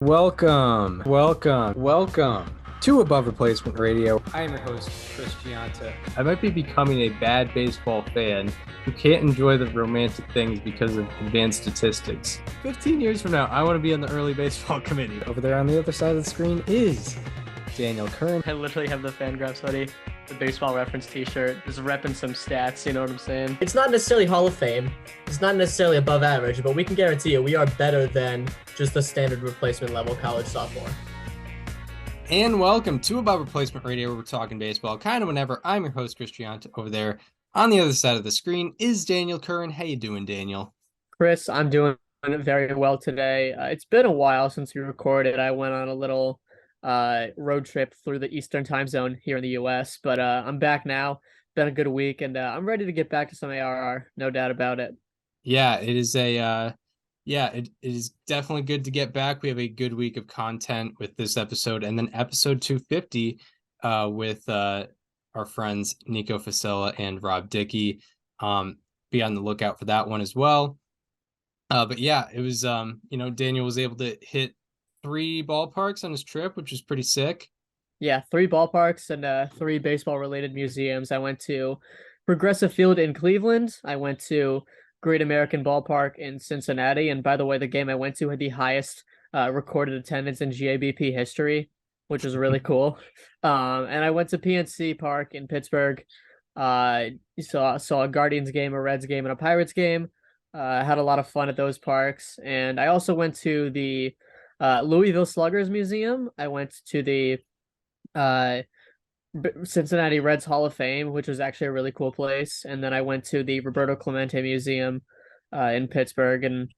Welcome to Above Replacement Radio. I am your host, Chris Gianta. I might be becoming a bad baseball fan who can't enjoy the romantic things because of advanced statistics. 15 years from now, I want to be on the early baseball committee. Over there on the other side of the screen is Daniel Curran. I literally have the Fangraphs hoodie, the baseball reference t-shirt, just repping some stats, you know what I'm saying? It's not necessarily Hall of Fame. It's not necessarily above average, but we can guarantee you we are better than just the standard replacement level college sophomore. And welcome to Above Replacement Radio, where we're talking baseball kind of whenever. I'm your host, Chris Gianta. Over there on the other side of the screen is Daniel Curran. How you doing, Daniel? Chris, I'm doing very well today. It's been a while since we recorded. I went on a little road trip through the Eastern time zone here in the US, but I'm back now. Been a good week, and I'm ready to get back to some ARR, no doubt about it. Yeah, it is it is definitely good to get back. We have a good week of content with this episode, and then episode 250 with our friends Nico Facella and Rob Dickey. Be on the lookout for that one as well. But yeah, it was Daniel was able to hit 3 ballparks on his trip, which was pretty sick. Yeah, 3 ballparks and 3 baseball-related museums. I went to Progressive Field in Cleveland. I went to Great American Ballpark in Cincinnati. And by the way, the game I went to had the highest recorded attendance in GABP history, which was really cool. And I went to PNC Park in Pittsburgh. Saw a Guardians game, a Reds game, and a Pirates game. Had a lot of fun at those parks. And I also went to the Louisville Sluggers Museum. I went to the Cincinnati Reds Hall of Fame, which was actually a really cool place. And then I went to the Roberto Clemente Museum in Pittsburgh, and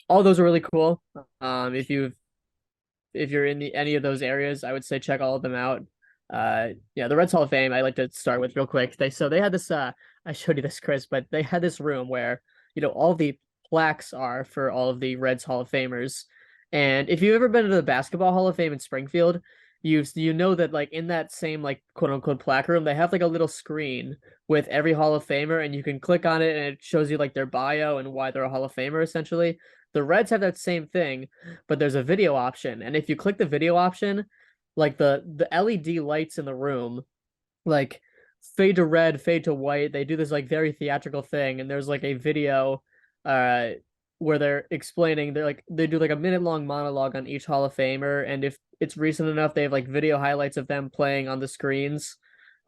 all those are really cool. If you're in any of those areas, I would say check all of them out. The Reds Hall of Fame, I like to start with real quick. They had this I showed you this, Chris, but they had this room where, all the plaques are for all of the Reds Hall of Famers. And if you've ever been to the Basketball Hall of Fame in Springfield, you know that, like, in that same, like, quote unquote plaque room, they have like a little screen with every Hall of Famer, and you can click on it and it shows you like their bio and why they're a Hall of Famer, essentially. The Reds have that same thing, but there's a video option. And if you click the video option, like the LED lights in the room, like, fade to red, fade to white. They do this like very theatrical thing, and there's like a video where they're explaining, they do like a minute-long monologue on each Hall of Famer, and if it's recent enough, they have like video highlights of them playing on the screens.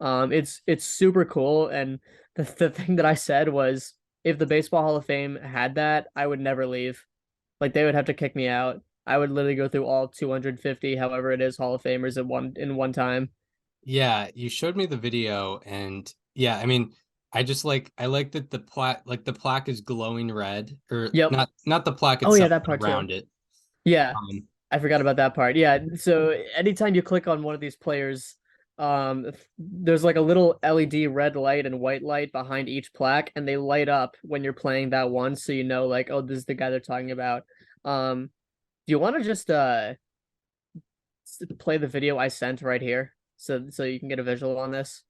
It's super cool, and the thing that I said was, if the Baseball Hall of Fame had that, I would never leave. Like, they would have to kick me out. I would literally go through all 250, however it is, Hall of Famers in one time. Yeah, you showed me the video, and yeah, I mean, I like that the plaque is glowing red, or Yep. not the plaque Oh yeah, itself, that but part too. around it. Yeah, Um, I forgot about that part. Yeah, so anytime you click on one of these players, there's like a little LED red light and white light behind each plaque, and they light up when you're playing that one, so you know, like, oh, this is the guy they're talking about. Do you want to just play the video I sent right here, so you can get a visual on this?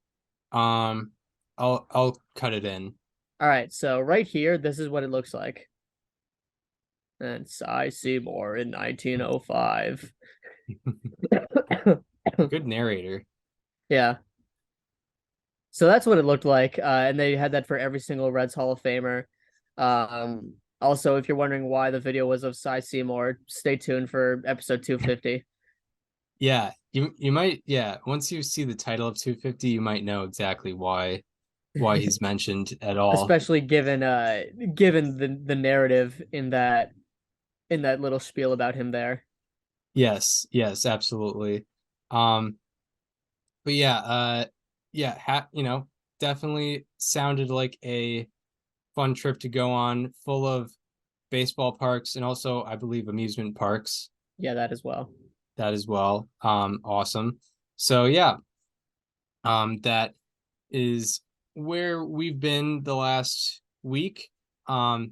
um, I'll cut it in. All right, so right here, this is what it looks like. And Cy Seymour in 1905. Good narrator. Yeah. So that's what it looked like. And they had that for every single Reds Hall of Famer. Also, if you're wondering why the video was of Cy Seymour, stay tuned for episode 250. Yeah, you might, yeah, once you see the title of 250, you might know exactly why he's mentioned at all. Especially given the narrative in that little spiel about him there. Yes, absolutely. But yeah, definitely sounded like a fun trip to go on, full of baseball parks and also, I believe, amusement parks. Yeah, that as well. Awesome. So yeah, that is where we've been the last week. But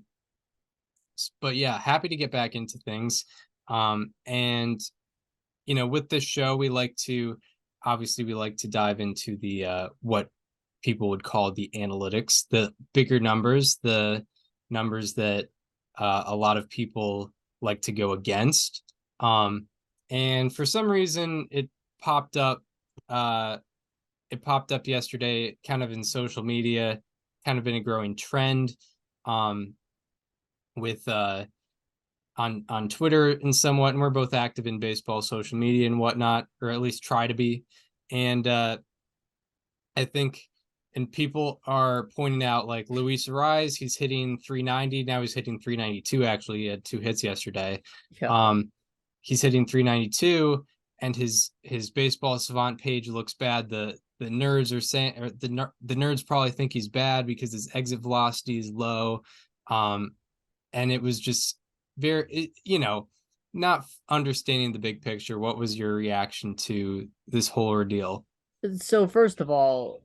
yeah, happy to get back into things. And with this show, we like to dive into the what people would call the analytics, the bigger numbers, the numbers that a lot of people like to go against. And for some reason it popped up yesterday, kind of in social media, kind of been a growing trend, with on Twitter and somewhat, and we're both active in baseball social media and whatnot, or at least try to be. And I think, and people are pointing out, like Luis Arraez, he's hitting 390 now. He's hitting 392. Actually, he had 2 hits yesterday. Yeah. He's hitting 392, and his baseball savant page looks bad. The nerds are saying, or the nerds probably think he's bad because his exit velocity is low. And it was just very, not understanding the big picture. What was your reaction to this whole ordeal? So first of all,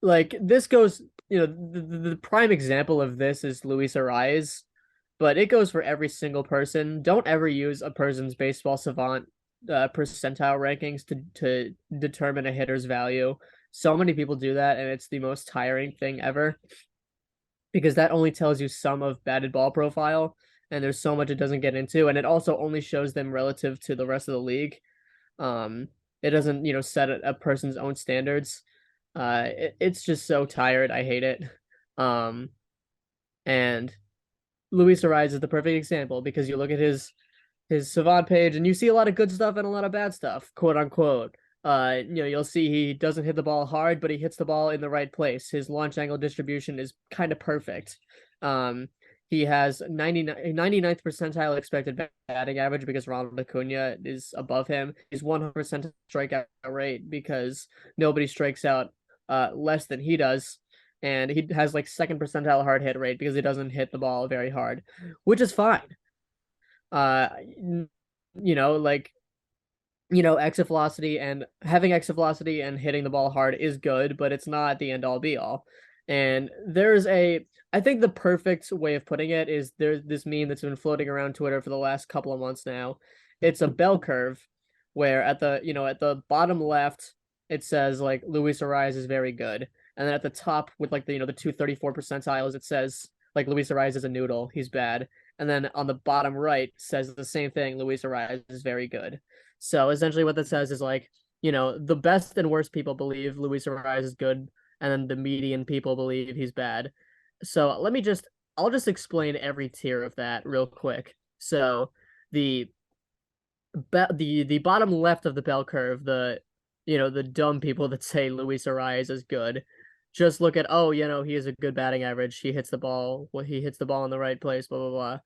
like this goes, the prime example of this is Luis Arraez, but it goes for every single person. Don't ever use a person's baseball savant percentile rankings to determine a hitter's value. So many people do that, and it's the most tiring thing ever, because that only tells you some of batted ball profile, and there's so much it doesn't get into, and it also only shows them relative to the rest of the league. It doesn't, set a person's own standards. It's just so tired. I hate it. And Luis Arraez is the perfect example, because you look at his savant page and you see a lot of good stuff and a lot of bad stuff, quote unquote. You'll see he doesn't hit the ball hard, but he hits the ball in the right place. His launch angle distribution is kind of perfect. He has 99th percentile expected batting average because Ronald Acuna is above him. He's 100% strikeout rate because nobody strikes out less than he does. And he has like 2nd percentile hard hit rate because he doesn't hit the ball very hard, which is fine. Exit velocity, and having exit velocity and hitting the ball hard is good, but it's not the end all be all. And I think the perfect way of putting it is, there's this meme that's been floating around Twitter for the last couple of months now. It's a bell curve where at the bottom left, it says like Luis Arraez is very good. And then at the top with like the 234 percentiles, it says like Luis Arraez is a noodle, he's bad. And then on the bottom right says the same thing, Luis Arraez is very good. So essentially what that says is like, the best and worst people believe Luis Arraez is good, and then the median people believe he's bad. So I'll just explain every tier of that real quick. So the bottom left of the bell curve, the dumb people that say Luis Arraez is good, just look at, he has a good batting average, he hits the ball in the right place, blah blah blah,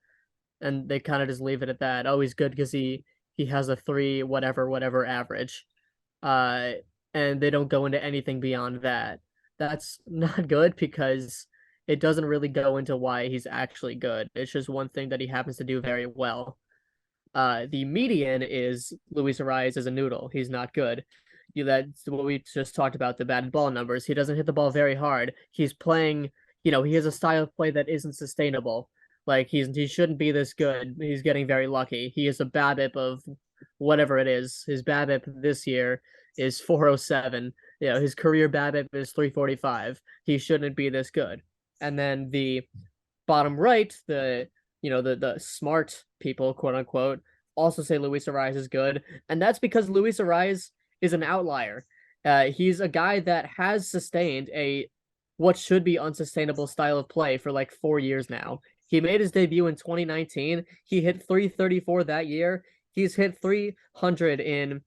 and they kind of just leave it at that. Oh, he's good because he has a 3 whatever average, and they don't go into anything beyond that. That's not good, because it doesn't really go into why he's actually good. It's just one thing that he happens to do very well. The median is Luis Arraez is a noodle. He's not good. That's what we just talked about, the batted ball numbers. He doesn't hit the ball very hard. He's playing, he has a style of play that isn't sustainable. Like he shouldn't be this good. He's getting very lucky. He has a BABIP of whatever it is. His BABIP this year is 407. His career BABIP is 345. He shouldn't be this good. And then the bottom right, the smart people, quote unquote, also say Luis Arraez is good, and that's because Luis Arraez is an outlier. He's a guy that has sustained what should be unsustainable style of play for like 4 years now. He made his debut in 2019. He hit 334 that year. He's hit 300 in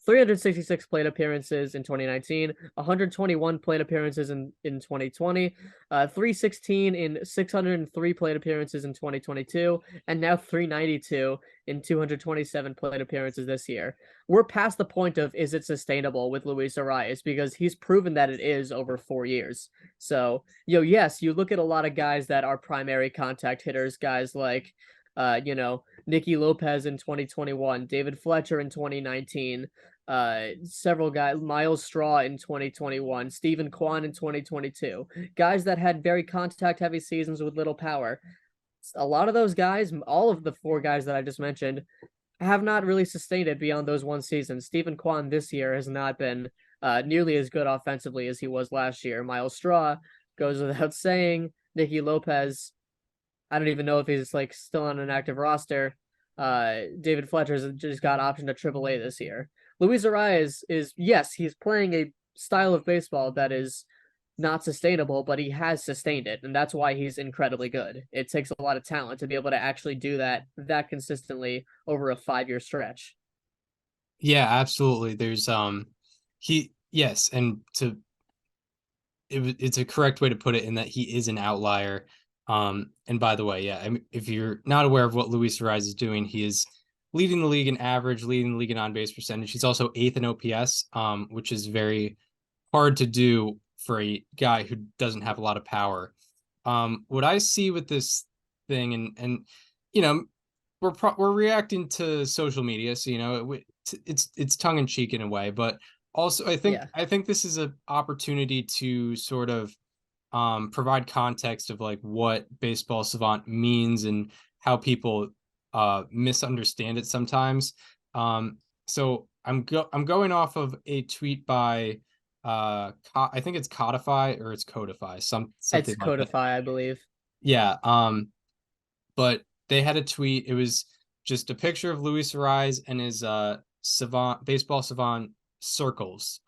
366 plate appearances in 2019, 121 plate appearances in 2020, 316 in 603 plate appearances in 2022, and now 392 in 227 plate appearances this year. We're past the point of, is it sustainable with Luis Arraez, because he's proven that it is over 4 years. So, yes, you look at a lot of guys that are primary contact hitters, guys like, Nicky Lopez in 2021, David Fletcher in 2019, several guys, Miles Straw in 2021, Stephen Kwan in 2022, guys that had very contact heavy seasons with little power. A lot of those guys, all of the 4 guys that I just mentioned, have not really sustained it beyond those one season. Stephen Kwan this year has not been nearly as good offensively as he was last year. Miles Straw goes without saying. Nicky Lopez, I don't even know if he's like still on an active roster. David Fletcher's just got optioned to AAA this year. Luis Arraez is, yes, he's playing a style of baseball that is not sustainable, but he has sustained it, and that's why he's incredibly good. It takes a lot of talent to be able to actually do that consistently over a 5-year stretch. Yeah, absolutely. There's yes, and it's a correct way to put it in that he is an outlier. And by the way, yeah, I mean, if you're not aware of what Luis Arraez is doing, he is leading the league in average, leading the league in on base percentage. He's also 8th in OPS, which is very hard to do for a guy who doesn't have a lot of power. What I see with this thing, and you know, we're reacting to social media, so you know it's tongue in cheek in a way, but also I think this is an opportunity to sort of provide context of like what baseball savant means and how people misunderstand it sometimes. So I'm going off of a tweet by I think it's Codify or it's Codify, something It's like that. Codify, I believe. Yeah. But they had a tweet. It was just a picture of Luis Arraez and his baseball savant circles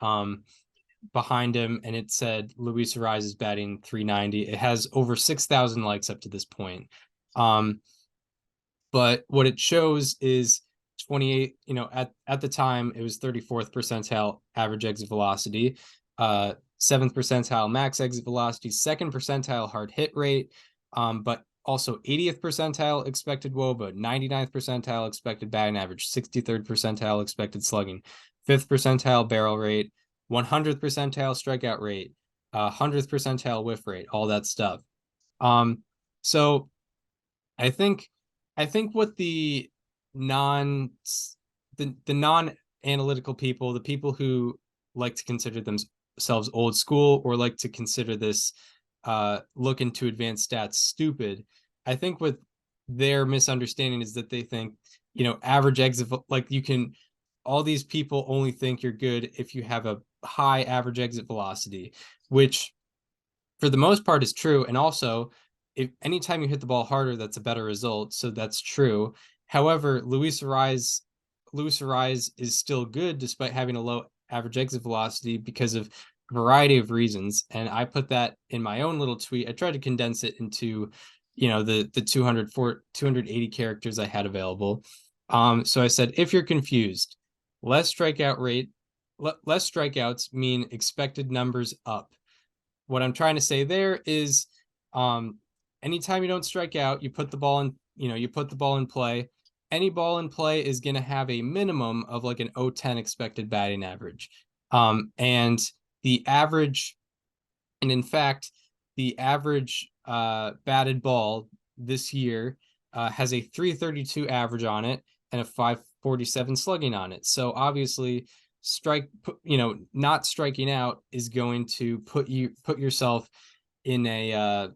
behind him, and it said Luis Arraez is batting 390. It has over 6,000 likes up to this point. But what it shows is 28, you know, at the time it was 34th percentile average exit velocity, 7th percentile max exit velocity, 2nd percentile hard hit rate, but also 80th percentile expected WOBA, 99th percentile expected batting average, 63rd percentile expected slugging, 5th percentile barrel rate, 100th percentile strikeout rate, 100th percentile whiff rate, all that stuff. So I think what the non analytical people, the people who like to consider themselves old school or like to consider this look into advanced stats stupid, I think what their misunderstanding is that they think, you know, average exit, like you can, all these people only think you're good if you have a high average exit velocity, which for the most part is true. And also, if anytime you hit the ball harder, that's a better result. So that's true. However, Luis Arraez is still good despite having a low average exit velocity because of a variety of reasons. And I put that in my own little tweet. I tried to condense it into, you know, the 280 characters I had available. So I said, if you're confused, less strikeouts mean expected numbers up. What I'm trying to say there is, anytime you don't strike out, you put the ball in, you put the ball in play. Any ball in play is going to have a minimum of like an 0.10 expected batting average. And the average, and in fact, the average batted ball this year has a 332 average on it and a 547 slugging on it. So obviously, not striking out is going to put yourself in a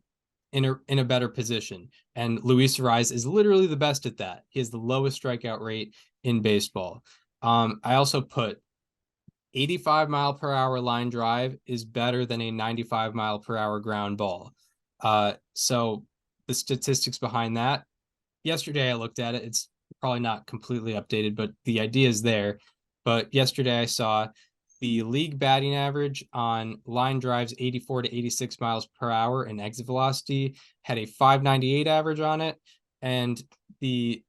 better position. And Luis Arraez is literally the best at that. He has the lowest strikeout rate in baseball. I also put 85 mile per hour line drive is better than a 95 mile per hour ground ball. So the statistics behind that, yesterday I looked at it. It's probably not completely updated, but the idea is there. But yesterday I saw the league batting average on line drives 84 to 86 miles per hour and exit velocity had a 598 average on it. And the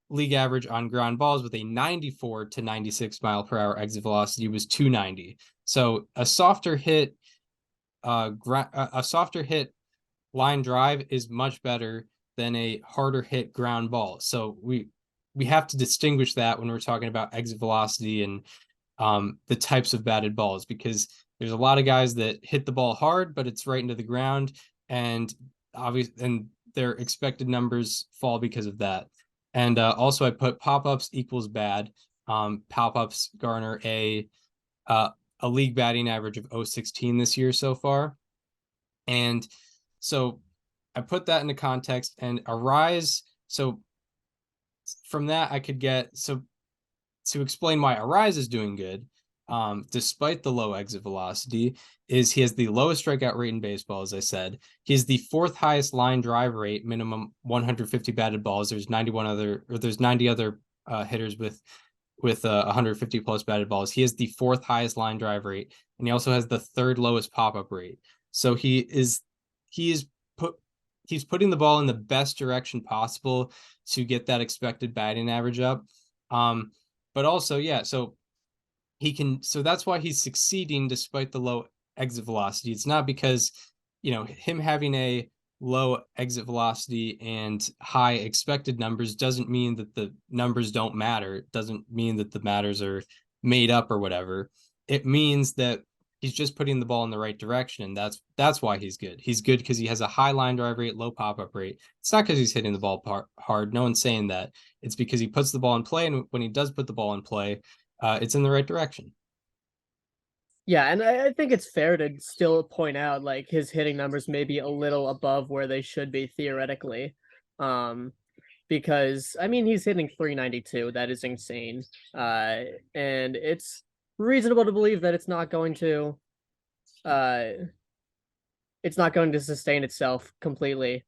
league average on ground balls with a 94 to 96 mile per hour exit velocity was 290. So a softer hit line drive is much better than a harder hit ground ball. So we have to distinguish that when we're talking about exit velocity and the types of batted balls, because there's a lot of guys that hit the ball hard, but it's right into the ground, and their expected numbers fall because of that. And also I put pop-ups equals bad. Pop-ups garner a league batting average of 0.16 this year so far. And so I put that into context, and Arraez. So from that I could get, so to explain why Arraez is doing good, despite the low exit velocity, is he has the lowest strikeout rate in baseball, as I said. He has the fourth highest line drive rate, minimum 150 batted balls. There's 90 other hitters with 150 plus batted balls. He has the fourth highest line drive rate, and he also has the third lowest pop-up rate. So he's putting the ball in the best direction possible to get that expected batting average up. But also, yeah, so that's why he's succeeding despite the low exit velocity. It's not because, him having a low exit velocity and high expected numbers doesn't mean that the numbers don't matter. It doesn't mean that the matters are made up or whatever. It means that he's just putting the ball in the right direction, and that's why he's good. He's good because he has a high line drive rate, low pop-up rate. It's not because he's hitting the ball hard. No one's saying that. It's because he puts the ball in play, and when he does put the ball in play, it's in the right direction. Yeah, and I think it's fair to still point out like his hitting numbers may be a little above where they should be theoretically. Because I mean he's hitting 392. That is insane. And it's reasonable to believe that it's not going to sustain itself completely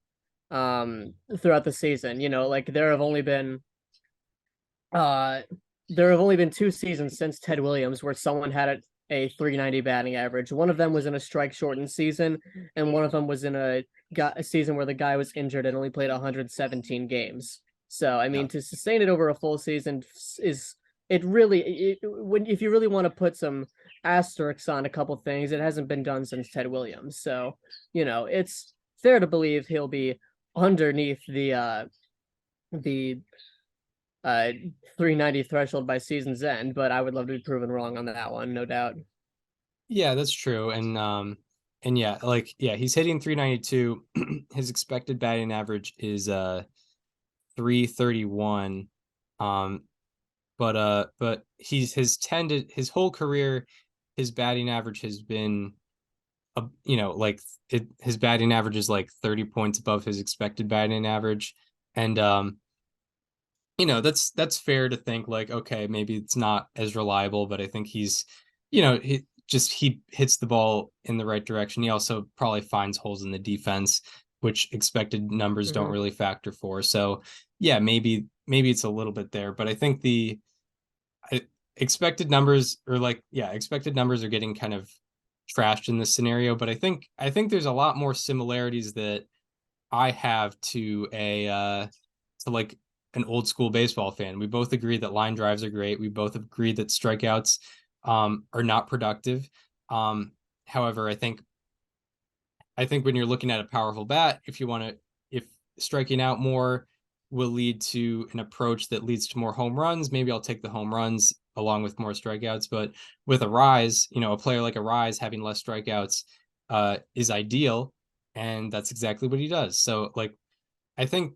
throughout the season. Like there have only been 2 seasons since Ted Williams where someone had a 390 batting average. One of them was in a strike shortened season, and one of them was in a season where the guy was injured and only played 117 games. So I mean, to sustain it over a full season if you really want to put some asterisks on a couple things, it hasn't been done since Ted Williams. So it's fair to believe he'll be underneath the 390 threshold by season's end, but I would love to be proven wrong on that one, no doubt. Yeah, that's true. And yeah, he's hitting 392. His expected batting average is 331. But his whole career, his batting average has been his batting average is like 30 points above his expected batting average. And that's fair to think like, okay, maybe it's not as reliable, but I think he hits the ball in the right direction. He also probably finds holes in the defense, which expected numbers don't really factor for. So yeah, maybe it's a little bit there, but I think the expected numbers are getting kind of trashed in this scenario. But I think there's a lot more similarities that I have to like an old school baseball fan. We both agree that line drives are great. We both agree that strikeouts are not productive. However, I think when you're looking at a powerful bat, if striking out more will lead to an approach that leads to more home runs, maybe I'll take the home runs along with more strikeouts. But with Arraez, a player like Arraez having less strikeouts is ideal, and that's exactly what he does. So like, I think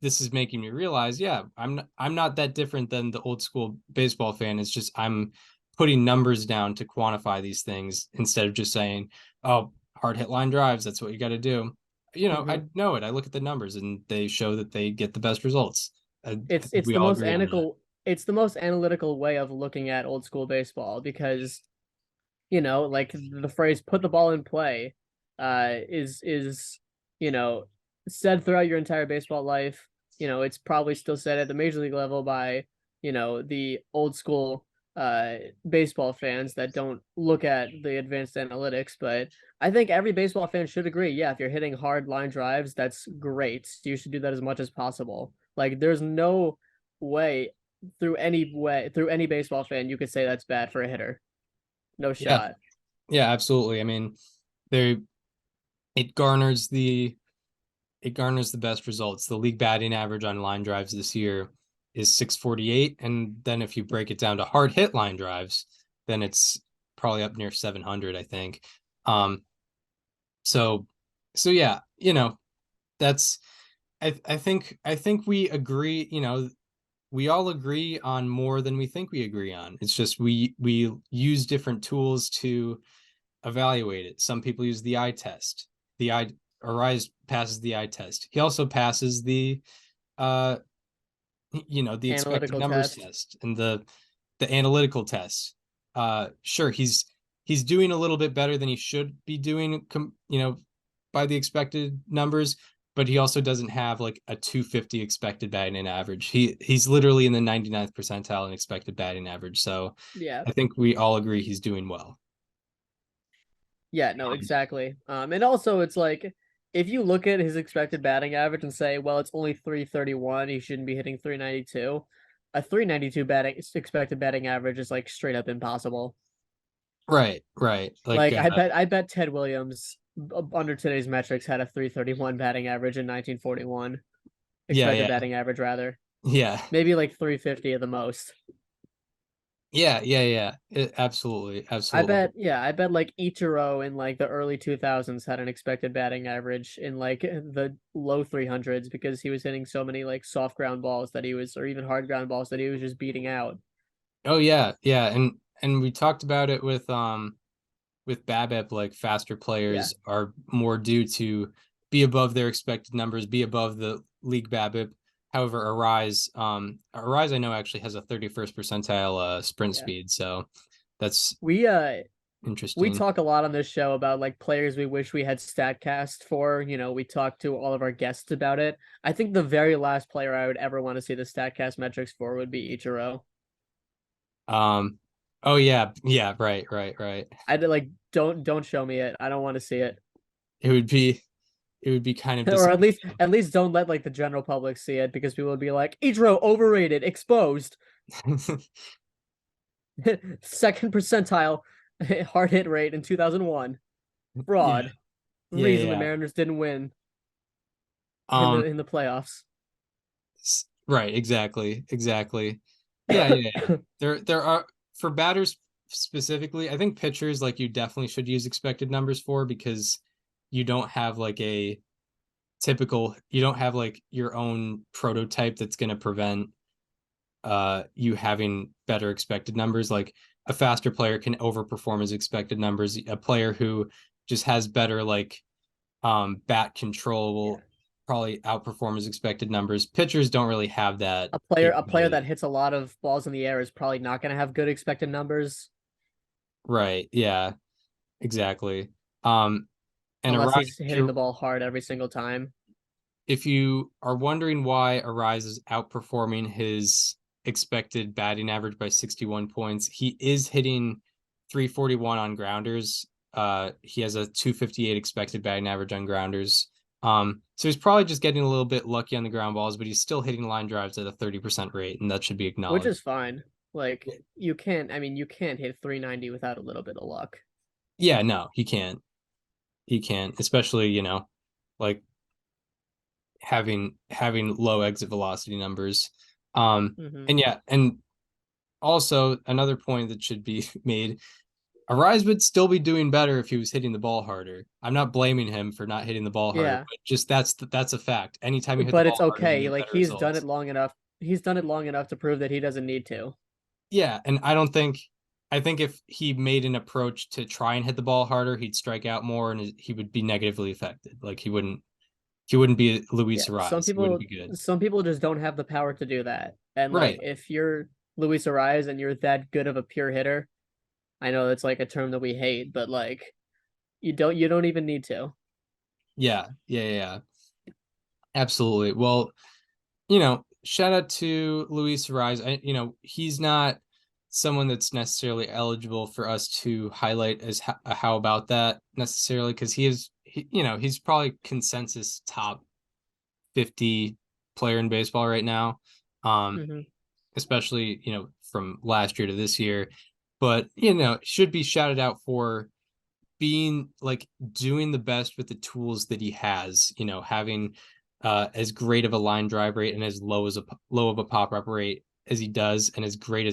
this is making me realize, yeah, I'm not that different than the old school baseball fan. It's just I'm putting numbers down to quantify these things instead of just saying, oh, hard hit line drives, that's what you got to do. I know it. I look at the numbers and they show that they get the best results. It's the most analytical way of looking at old school baseball because like the phrase "put the ball in play" is said throughout your entire baseball life. It's probably still said at the major league level by the old school baseball fans that don't look at the advanced analytics. But I think every baseball fan should agree, yeah, if you're hitting hard line drives, that's great. You should do that as much as possible. Like there's no way through any baseball fan you could say that's bad for a hitter. No shot. Yeah, absolutely. I mean, it garners the best results. The league batting average on line drives this year is 648, and then if you break it down to hard hit line drives, then it's probably up near 700, I think. So yeah, that's I think we agree. We all agree on more than we think we agree on. It's just we use different tools to evaluate it. Some people use the eye test. Arraez passes the eye test. He also passes the the expected numbers test and the the analytical tests. Sure, he's doing a little bit better than he should be doing, by the expected numbers, but he also doesn't have like a 250 expected batting average. He's literally in the 99th percentile in expected batting average. So Yeah. I think we all agree he's doing well. Yeah, no, exactly. And also it's like if you look at his expected batting average and say, well, it's only 331, he shouldn't be hitting 392. A 392 expected batting average is like straight up impossible. Right. Like I bet Ted Williams under today's metrics had a 331 batting average in 1941. Expected yeah, batting average rather. yeah, Maybe like 350 at the most. yeah. Absolutely. I bet like Ichiro in like the early 2000s had an expected batting average in like the low 300s because he was hitting so many like soft ground balls that he was, or even hard ground balls that he was just beating out. Oh yeah, and we talked about it with BABIP, like faster Yeah. players are more due to be above their expected numbers, be above the league BABIP. However, Arraez I know actually has a 31st percentile sprint Yeah. speed, so that's We interesting. talk a lot on this show about like players we wish we had StatCast for. We talk to all of our guests about it. I think the very last player I would ever want to see the StatCast metrics for would be Ichiro. Oh yeah, right. I'd like don't show me it. I don't want to see it. It would be kind of Or disappointing. at least don't let like the general public see it because people would be like, Ichiro overrated, exposed. Second percentile hard hit rate in 2001. Yeah, Fraud. yeah, Reason the yeah. Mariners didn't win Um, in the playoffs. right, exactly. Yeah. There are, for batters specifically, I think pitchers, like, you definitely should use expected numbers for, because you don't have like you don't have like your own prototype that's going to prevent you having better expected numbers. Like, a faster player can overperform his expected numbers. A player who just has better like bat control will probably outperform his expected numbers. Pitchers don't really have that A player that capability. hits a lot of balls in the air is probably not going to have good expected numbers Right. Yeah, exactly. Um, and unless Arise, he's hitting the ball hard every single time. if you are wondering why Arise is outperforming his expected batting average by 61 points, he is hitting 341 on grounders. He has a 258 expected batting average on grounders. So he's probably just getting a little bit lucky on the ground balls, but he's still hitting line drives at a 30% rate, and that should be Which acknowledged. is fine. Like you can't hit 390 without a little bit of luck. Yeah, no, he can't. He can't, especially, like having low exit velocity numbers. Mm-hmm. And yeah, and also another point that should be made, Arise would still be doing better if he was hitting the ball harder. I'm not blaming him for not hitting the ball harder, Yeah, but just that's a fact. Anytime you hit the but it's ball harder, you okay. get Like better results. He's done it long enough to prove that he doesn't need to. Yeah, and I think if he made an approach to try and hit the ball harder, he'd strike out more and he would be negatively affected. Like, he wouldn't be Luis Yeah, Arraez. He wouldn't be good. some people just don't have the power to do that. And like Right. if you're Luis Arraez and you're that good of a pure hitter, I know that's like a term that we hate, but like you don't even need to. Yeah. Absolutely. Well, shout out to Luis Arraez. He's not someone that's necessarily eligible for us to highlight as how about that necessarily, because he's probably consensus top 50 player in baseball right now. Mm-hmm. Especially, from last year to this year. But, should be shouted out for being like doing the best with the tools that he has, having as great of a line drive rate and as low of a pop up rate as he does, and as great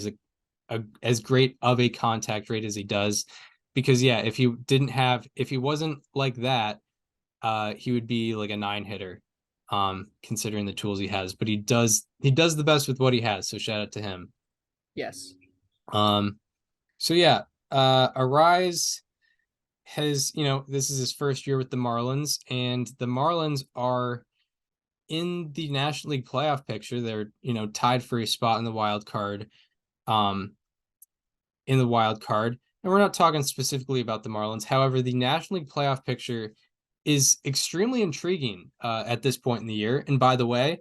as great of a contact rate as he does. Because yeah, if he wasn't like that, he would be like a 9 hitter, considering the tools he has. But he does the best with what he has, so shout out to him. Yes. um so yeah, Arise has, this is his first year with the Marlins, and the Marlins are in the National League playoff picture. They're, tied for a spot in the wild card. in the wild card. And we're not talking specifically about the Marlins. However, the National League playoff picture is extremely intriguing at this point in the year. And by the way,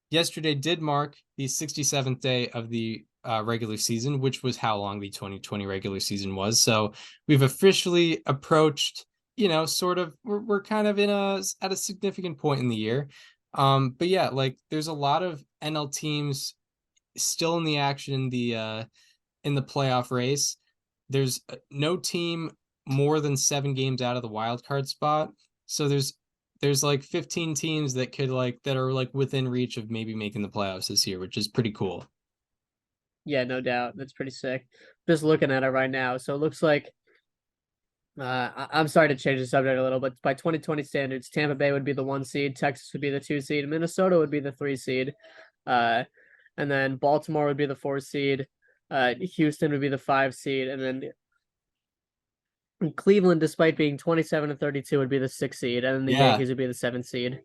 yesterday did mark the 67th day of the regular season, which was how long the 2020 regular season was. So we've officially approached, sort of, we're kind of at a significant point in the year. But yeah, like there's a lot of NL teams still in the action in the playoff race. There's no team more than 7 games out of the wild card spot. So there's like 15 teams that are like within reach of maybe making the playoffs this year, which is pretty cool. Yeah, no doubt. That's pretty sick. Just looking at it right now. So it looks like I'm sorry to change the subject a little, but by 2020 standards, Tampa Bay would be the 1 seed, Texas would be the 2 seed, Minnesota would be the 3 seed, and then Baltimore would be the 4 seed, Houston would be the 5 seed, and then Cleveland, despite being 27-32, would be the 6 seed, and then the Yankees would be the 7 seed,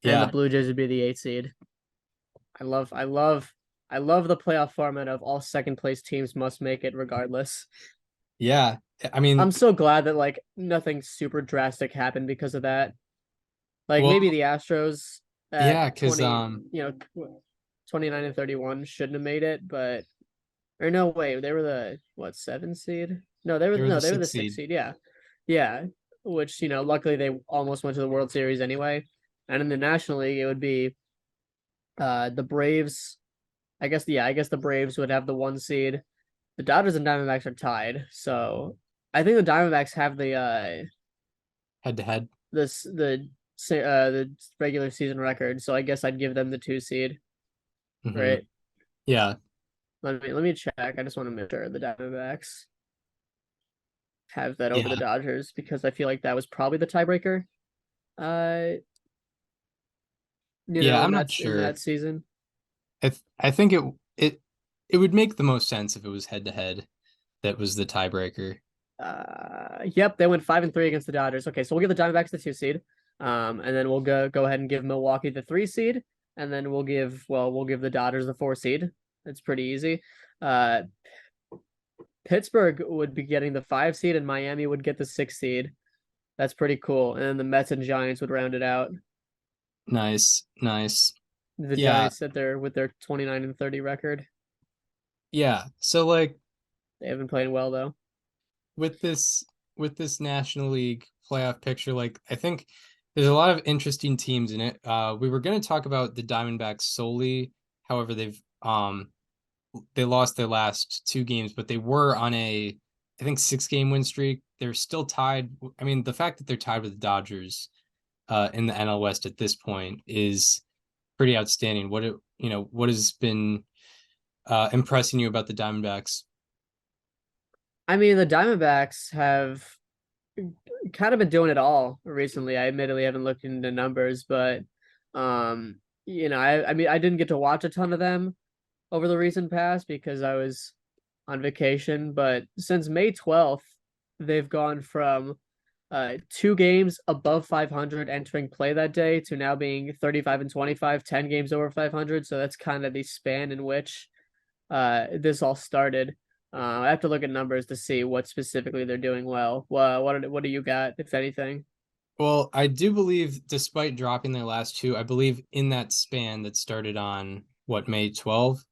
and the Blue Jays would be the 8 seed. I love the playoff format of all second place teams must make it regardless. Yeah. I mean, I'm so glad that like nothing super drastic happened because of that. Like maybe the Astros at 20, 29-31 shouldn't have made it, but or no, wait, they were the 7 seed? No, they were the 6 seed. Yeah. Yeah, which, luckily they almost went to the World Series anyway. And in the National League, it would be the Braves. I guess the Braves would have the 1 seed. The Dodgers and Diamondbacks are tied, so I think the Diamondbacks have the head-to-head the regular season record, so I guess I'd give them the 2 seed. Mm-hmm. Right? Yeah. Let me check. I just want to make sure the Diamondbacks have that over the Dodgers because I feel like that was probably the tiebreaker. I'm not sure in that season. I think it would make the most sense if it was head-to-head that was the tiebreaker. Yep, they went 5-3 against the Dodgers. Okay, so we'll give the Diamondbacks the 2 seed. And then we'll go ahead and give Milwaukee the 3 seed, and then we'll give the Dodgers the 4 seed. It's pretty easy. Pittsburgh would be getting the 5 seed, and Miami would get the 6 seed. That's pretty cool. And then the Mets and Giants would round it out. Nice. The Giants with their 29-30 record. Yeah. So like they haven't played well though. With this National League playoff picture, like I think there's a lot of interesting teams in it. We were going to talk about the Diamondbacks solely. However, they lost their last 2 games, but they were on a, I think, 6-game win streak. They're still tied. I mean, the fact that they're tied with the Dodgers in the NL West at this point is pretty outstanding. What has been impressing you about the Diamondbacks? I mean, the Diamondbacks have kind of been doing it all recently. I admittedly haven't looked into numbers, but I mean, I didn't get to watch a ton of them over the recent past because I was on vacation, but since May 12th, they've gone from 2 games above 500 entering play that day to now being 35-25, 10 games over 500. So that's kind of the span in which this all started. I have to look at numbers to see what specifically they're doing well. What do you got, if anything? Well, I do believe, despite dropping their last 2, I believe in that span that started on May 12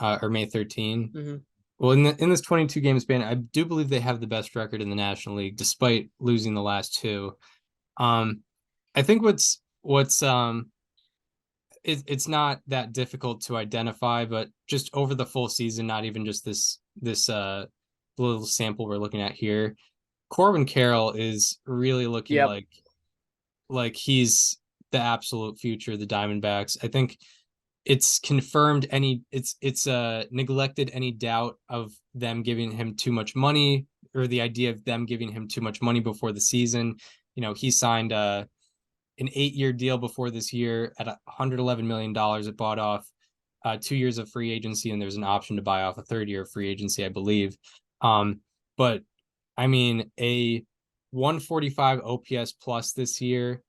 or May 13. Mm-hmm. Well, in this 22 game span, I do believe they have the best record in the National League, despite losing the last 2. I think it's not that difficult to identify, but just over the full season, not even just this little sample we're looking at here, Corbin Carroll is really looking like he's the absolute future of the Diamondbacks. I think it's confirmed it's neglected any doubt of them giving him too much money, or the idea of them giving him too much money before the season. He signed an 8-year deal before this year at $111 million. It bought off 2 years of free agency, and there's an option to buy off a 3rd year of free agency, I believe. But I mean, a 145 OPS plus this year,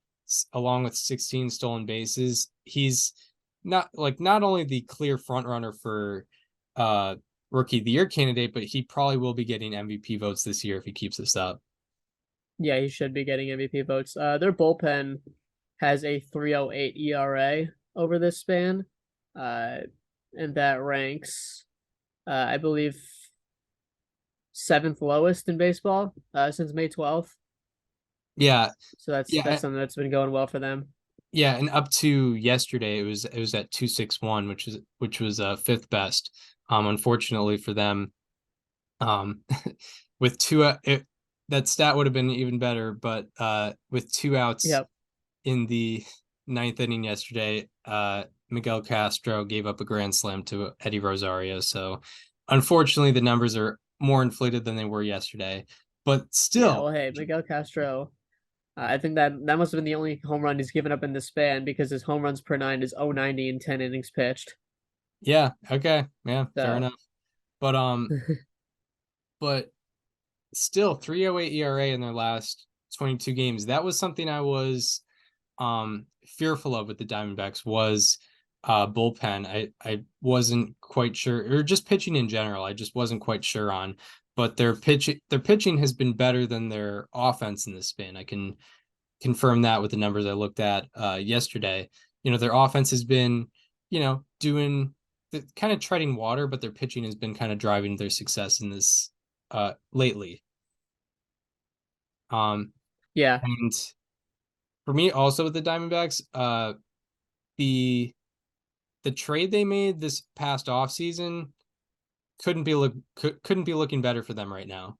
along with 16 stolen bases. He's not only the clear front runner for rookie of the year candidate, but he probably will be getting MVP votes this year if he keeps this up. Yeah, he should be getting MVP votes. Their bullpen has a 3.08 ERA over this span, and that ranks, I believe, 7th lowest in baseball since May 12th. Yeah, So that's something that's been going well for them. Yeah, and up to yesterday, it was at 261, which was 5th best. Unfortunately for them, with that stat would have been even better, but with 2 outs Yep. in the 9th inning yesterday, Miguel Castro gave up a grand slam to Eddie Rosario. So unfortunately, the numbers are more inflated than they were yesterday. But still, Yeah, well, hey, Miguel Castro. I think that must have been the only home run he's given up in this span because his home runs per 9 is 0.90 in 10 innings pitched. yeah, okay, yeah, fair So, enough. But still 3.08 ERA in their last 22 games. That was something I was fearful of with the Diamondbacks was bullpen. I wasn't quite sure, or just pitching in general. I just wasn't quite sure on. But their pitching has been better than their offense in this span. I can confirm that with the numbers I looked at yesterday. Their offense has been, doing kind of treading water, but their pitching has been kind of driving their success in this lately. yeah. And for me, also with the Diamondbacks, the trade they made this past offseason couldn't be looking better for them right now.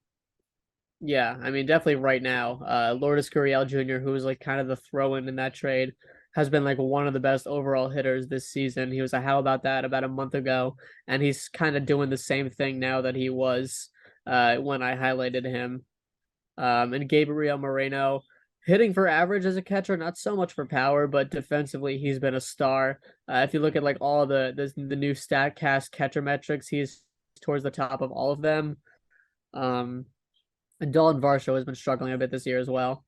Yeah, I mean, definitely right now. Lourdes Gurriel Jr., who was like kind of the throw-in in that trade, has been like one of the best overall hitters this season. He was a how about that about a month ago, and he's kind of doing the same thing now that he was when I highlighted him. And Gabriel Moreno hitting for average as a catcher, not so much for power, but defensively he's been a star. If you look at like all the new StatCast catcher metrics, he's towards the top of all of them. And Dalton Varsho has been struggling a bit this year as well.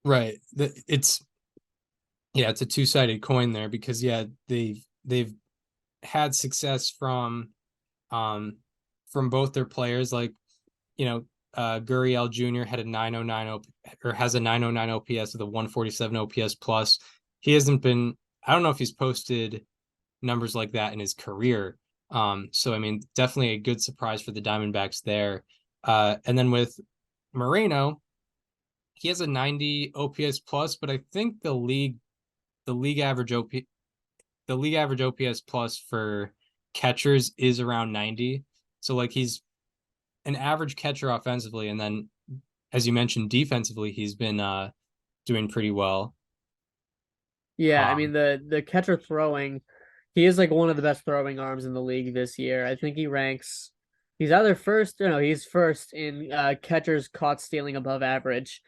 Right. It's a two-sided coin there because they've had success from both their players. Like, Gurriel Jr. had a 909 or has a 909 OPS with a 147 OPS plus. He hasn't been. I don't know if he's posted numbers like that in his career. So I mean, definitely a good surprise for the Diamondbacks there. And then with Moreno, he has a 90 OPS plus, but I think the league average OPS plus for catchers is around 90. So like he's an average catcher offensively, and then as you mentioned defensively, he's been doing pretty well. Yeah, I mean the catcher throwing, he is like one of the best throwing arms in the league this year. I think he's either first or no, he's first in catchers caught stealing above average,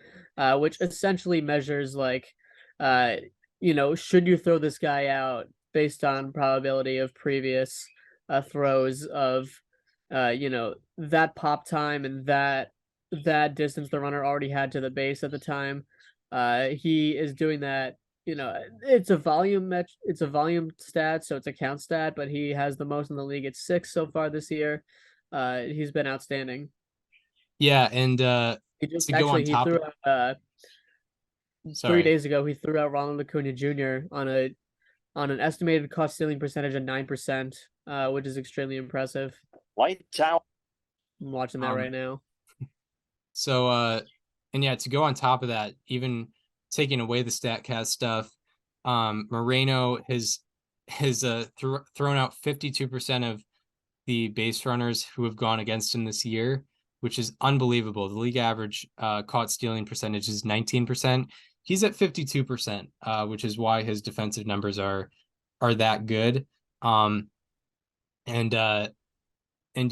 which essentially measures like should you throw this guy out based on probability of previous throws of that pop time and that distance the runner already had to the base at the time. He is doing that. It's a volume stat, so it's a count stat, but he has the most in the league. It's 6 so far this year. He's been outstanding. Yeah, and He just to go on top threw out 3 sorry. days ago. He threw out Ronald Acuna Jr. on an estimated caught stealing percentage of 9%, which is extremely impressive. Lights out. I'm watching that right now. So and yeah, to go on top of that, even taking away the StatCast stuff, Moreno has thrown out 52% of the base runners who have gone against him this year, which is unbelievable. The league average caught stealing percentage is 19%. He's at 52%, which is why his defensive numbers are that good. And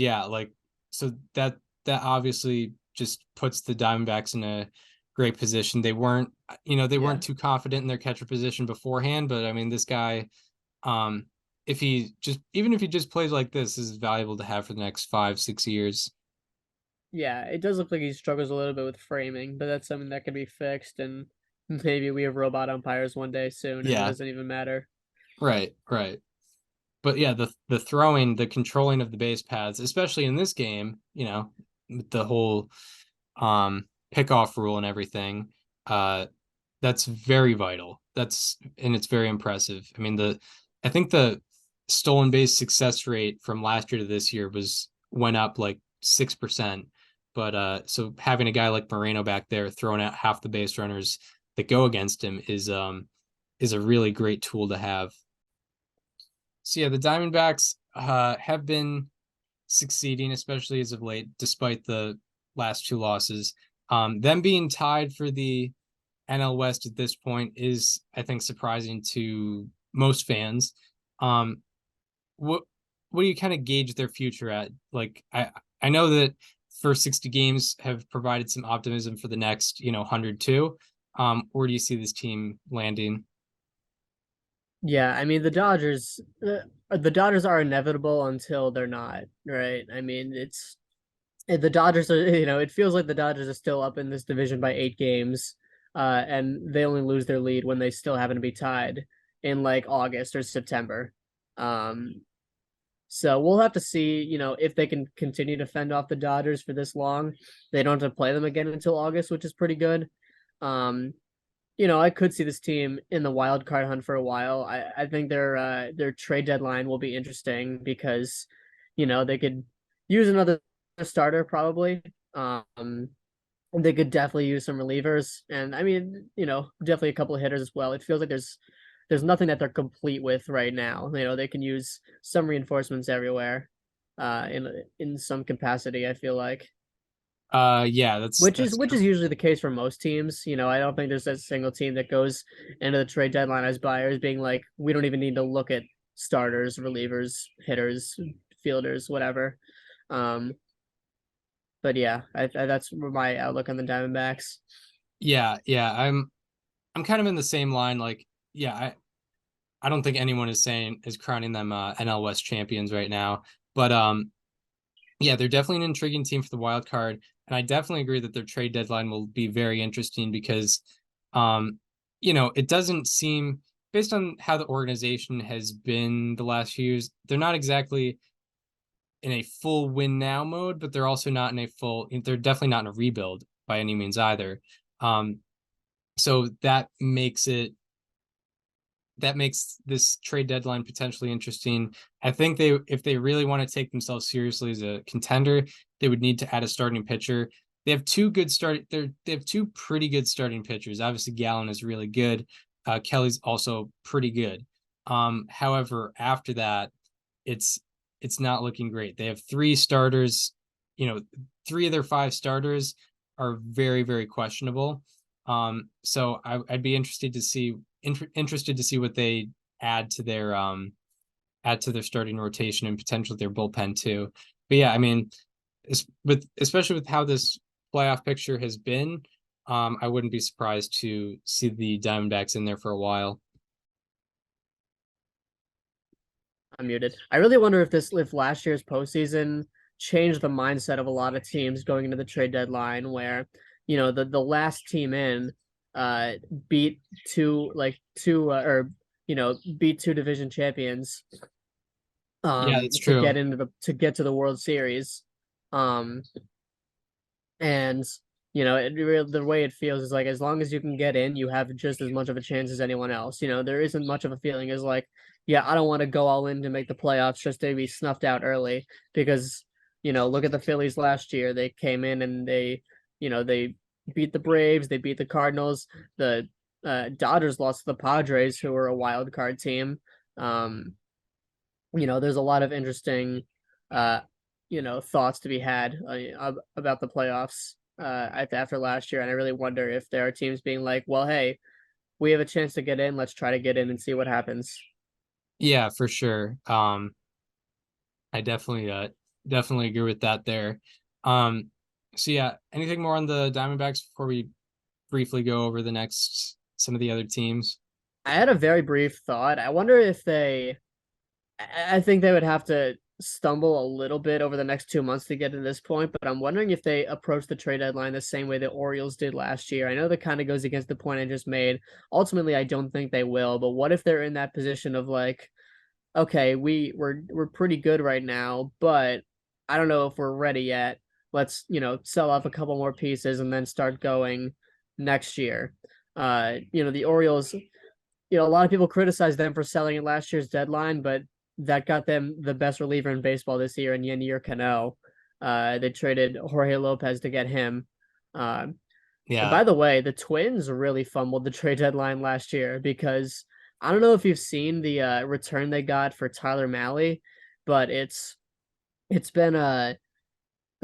yeah, like, so that obviously just puts the Diamondbacks in a great position. They weren't too confident in their catcher position beforehand, but I mean, this guy, if he just plays like this is valuable to have for the next 5-6 years. Yeah, it does look like he struggles a little bit with framing, but that's something that can be fixed, and maybe we have robot umpires one day soon, and it doesn't even matter. Right. but yeah, the throwing, the controlling of the base paths, especially in this game, with the whole pickoff rule and everything, that's very vital. And it's very impressive. I mean, I think the stolen base success rate from last year to this year went up like 6%. But so having a guy like Moreno back there throwing out half the base runners that go against him is a really great tool to have. So yeah, the Diamondbacks have been succeeding, especially as of late, despite the last two losses. Them being tied for the NL West at this point is, I think, surprising to most fans. What do you kind of gauge their future at? Like, I know that first 60 games have provided some optimism for the next 102. Where do you see this team landing? Yeah, I mean the Dodgers are inevitable until they're not, right? I mean, the Dodgers are, it feels like the Dodgers are still up in this division by 8 games, and they only lose their lead when they still happen to be tied in like August or September. Um, so we'll have to see, if they can continue to fend off the Dodgers for this long. They don't have to play them again until August, which is pretty good. Um, I could see this team in the wild card hunt for a while. I think their trade deadline will be interesting because, they could use another starter probably. They could definitely use some relievers, and I mean, definitely a couple of hitters as well. It feels like there's nothing that they're complete with right now. They can use some reinforcements everywhere, in some capacity. I feel like. Yeah, that's Which is usually the case for most teams. I don't think there's a single team that goes into the trade deadline as buyers being like, we don't even need to look at starters, relievers, hitters, fielders, whatever. Um, but yeah, that's my outlook on the Diamondbacks. yeah. I'm kind of in the same line. Like, yeah, I don't think anyone is crowning them NL West champions right now. But yeah, they're definitely an intriguing team for the wild card. And I definitely agree that their trade deadline will be very interesting because it doesn't seem, based on how the organization has been the last few years, they're not exactly in a full win now mode, but they're also not they're definitely not in a rebuild by any means either. So that makes this trade deadline potentially interesting. I think if they really want to take themselves seriously as a contender, they would need to add a starting pitcher. They have two pretty good starting pitchers. Obviously, Gallen is really good. Kelly's also pretty good. However, after that, it's not looking great. They have 3 starters. 3 of their 5 starters are very, very questionable. So I'd be interested to see what they add to their starting rotation and potentially their bullpen too. But yeah, I mean, especially with how this playoff picture has been, I wouldn't be surprised to see the Diamondbacks in there for a while. I'm muted. I really wonder if last year's postseason changed the mindset of a lot of teams going into the trade deadline, where the last team in beat beat 2 division champions Yeah, that's to true. get to the World Series. And the way it feels is like, as long as you can get in, you have just as much of a chance as anyone else. There isn't much of a feeling as like, yeah, I don't want to go all in to make the playoffs just to be snuffed out early, because look at the Phillies last year. They came in and they beat the Braves, they beat the Cardinals. The Dodgers lost to the Padres, who were a wild card team. There's a lot of interesting thoughts to be had about the playoffs after last year, and I really wonder if there are teams being like, well, hey, we have a chance to get in, let's try to get in and see what happens. Yeah, for sure. I definitely agree with that there. So yeah, anything more on the Diamondbacks before we briefly go over some of the other teams? I had a very brief thought. I wonder if I think they would have to stumble a little bit over the next 2 months to get to this point, but I'm wondering if they approach the trade deadline the same way the Orioles did last year. I know that kind of goes against the point I just made. Ultimately, I don't think they will, but what if they're in that position of like, okay, we're pretty good right now, but I don't know if we're ready yet. Let's, sell off a couple more pieces and then start going next year. The Orioles, a lot of people criticize them for selling at last year's deadline, but that got them the best reliever in baseball this year in Yennier Cano. They traded Jorge Lopez to get him. And Yeah, by the way, the Twins really fumbled the trade deadline last year because I don't know if you've seen the return they got for Tyler Mahle, but it's been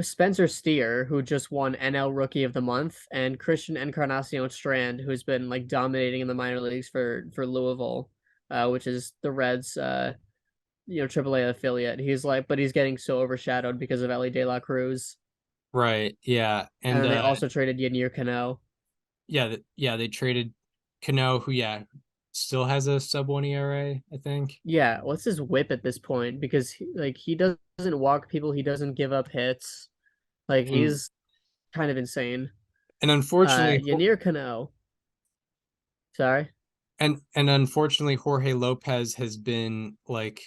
Spencer Steer, who just won NL Rookie of the Month, and Christian Encarnacion Strand, who's been like dominating in the minor leagues for Louisville, which is the Reds AAA affiliate. But he's getting so overshadowed because of Ellie De La Cruz. right. Yeah. And And then they also traded Yennier Cano. yeah, they traded Cano, who still has a sub 1 ERA, I think. Yeah, what's his whip at this point? Because he doesn't walk people, he doesn't give up hits. Like And he's kind of insane. and unfortunately Yennier Cano. Sorry. and unfortunately Jorge Lopez has been like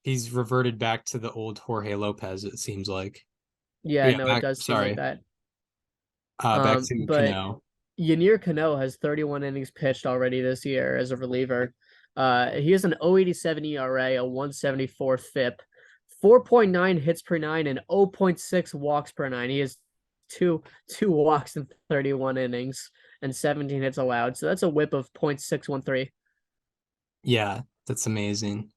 he's reverted back to the old Jorge Lopez, it seems like. Yeah, Yeah, no, it back does seem like sorry. that. Back to But Cano. Yennier Cano has 31 innings pitched already this year as a reliever. He has an 0.87 ERA, a 174 FIP, 4.9 hits per nine, and 0.6 walks per nine. He has two walks in 31 innings and 17 hits allowed. So that's a whip of 0.613. Yeah, that's amazing.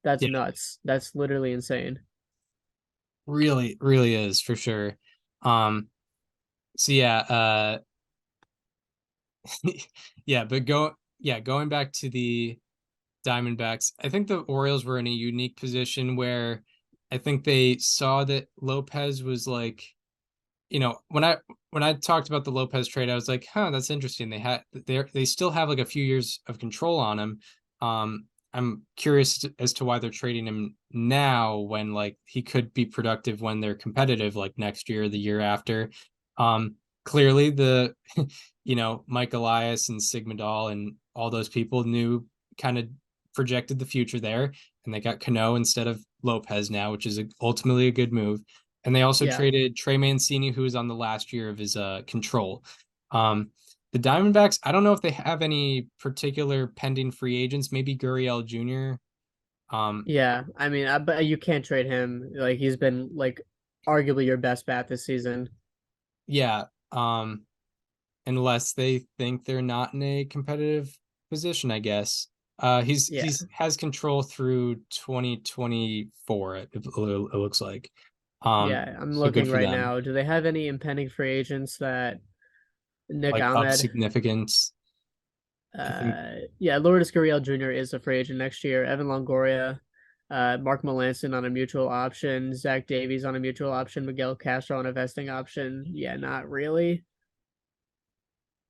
That's Yeah, nuts. That's literally insane. really, really is for sure. So yeah, going back to the Diamondbacks, I think the Orioles were in a unique position where I think they saw that Lopez was like, when I talked about the Lopez trade, I was like, huh, that's interesting. They still have like a few years of control on him. I'm curious as to why they're trading him now when like he could be productive when they're competitive like next year or the year after. Clearly the Mike Elias and Sigma and all those people knew kind of projected the future there, and they got Cano instead of Lopez now, which is ultimately a good move. And they also Yeah. traded Trey Mancini, who is on the last year of his control. The Diamondbacks, I don't know if they have any particular pending free agents, maybe Gurriel Jr. Yeah. I mean, but you can't trade him. Like he's been like arguably your best bat this season. Yeah. Unless they think they're not in a competitive position, I guess. Yeah. He's has control through 2024, it looks like. Yeah, I'm So good looking for right them. now. Do they have any impending free agents that Nick Like of Ahmed? significance. I think Yeah, Lourdes Gurriel Jr. is a free agent next year. Evan Longoria, Mark Melanson on a mutual option, Zach Davies on a mutual option, Miguel Castro on a vesting option. Yeah, not really.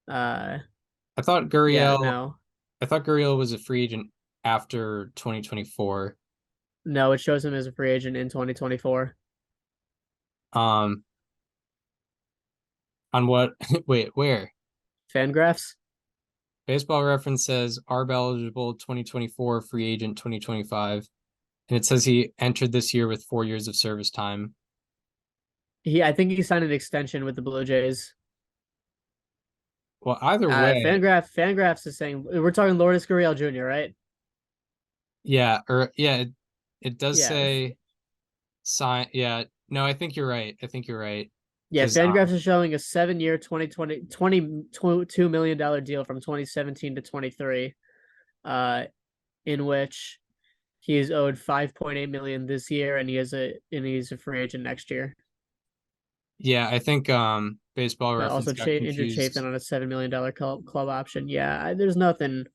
Uh, I thought yeah, Gurriel no, I thought Gurriel was a free agent after 2024. no, it shows him as a free agent in 2024. Um, on what? Wait, where? Fangraphs? Baseball Reference says ARB eligible 2024, free agent 2025, and it says he entered this year with 4 years of service time. I think he signed an extension with the Blue Jays. Well, either way, Fangraphs is saying we're talking Lourdes Gurriel Jr., right? it does Yeah, say sign. Yeah, no, I think you're right. I think you're right yeah, because Fangraphs is showing a 7-year, $22 million deal from 2017 to 23, in which he is owed 5.8 million this year, and he's a free agent next year. yeah, I think Baseball But Reference also got Andrew confused. Chafin on a $7 million club option. Yeah, there's nothing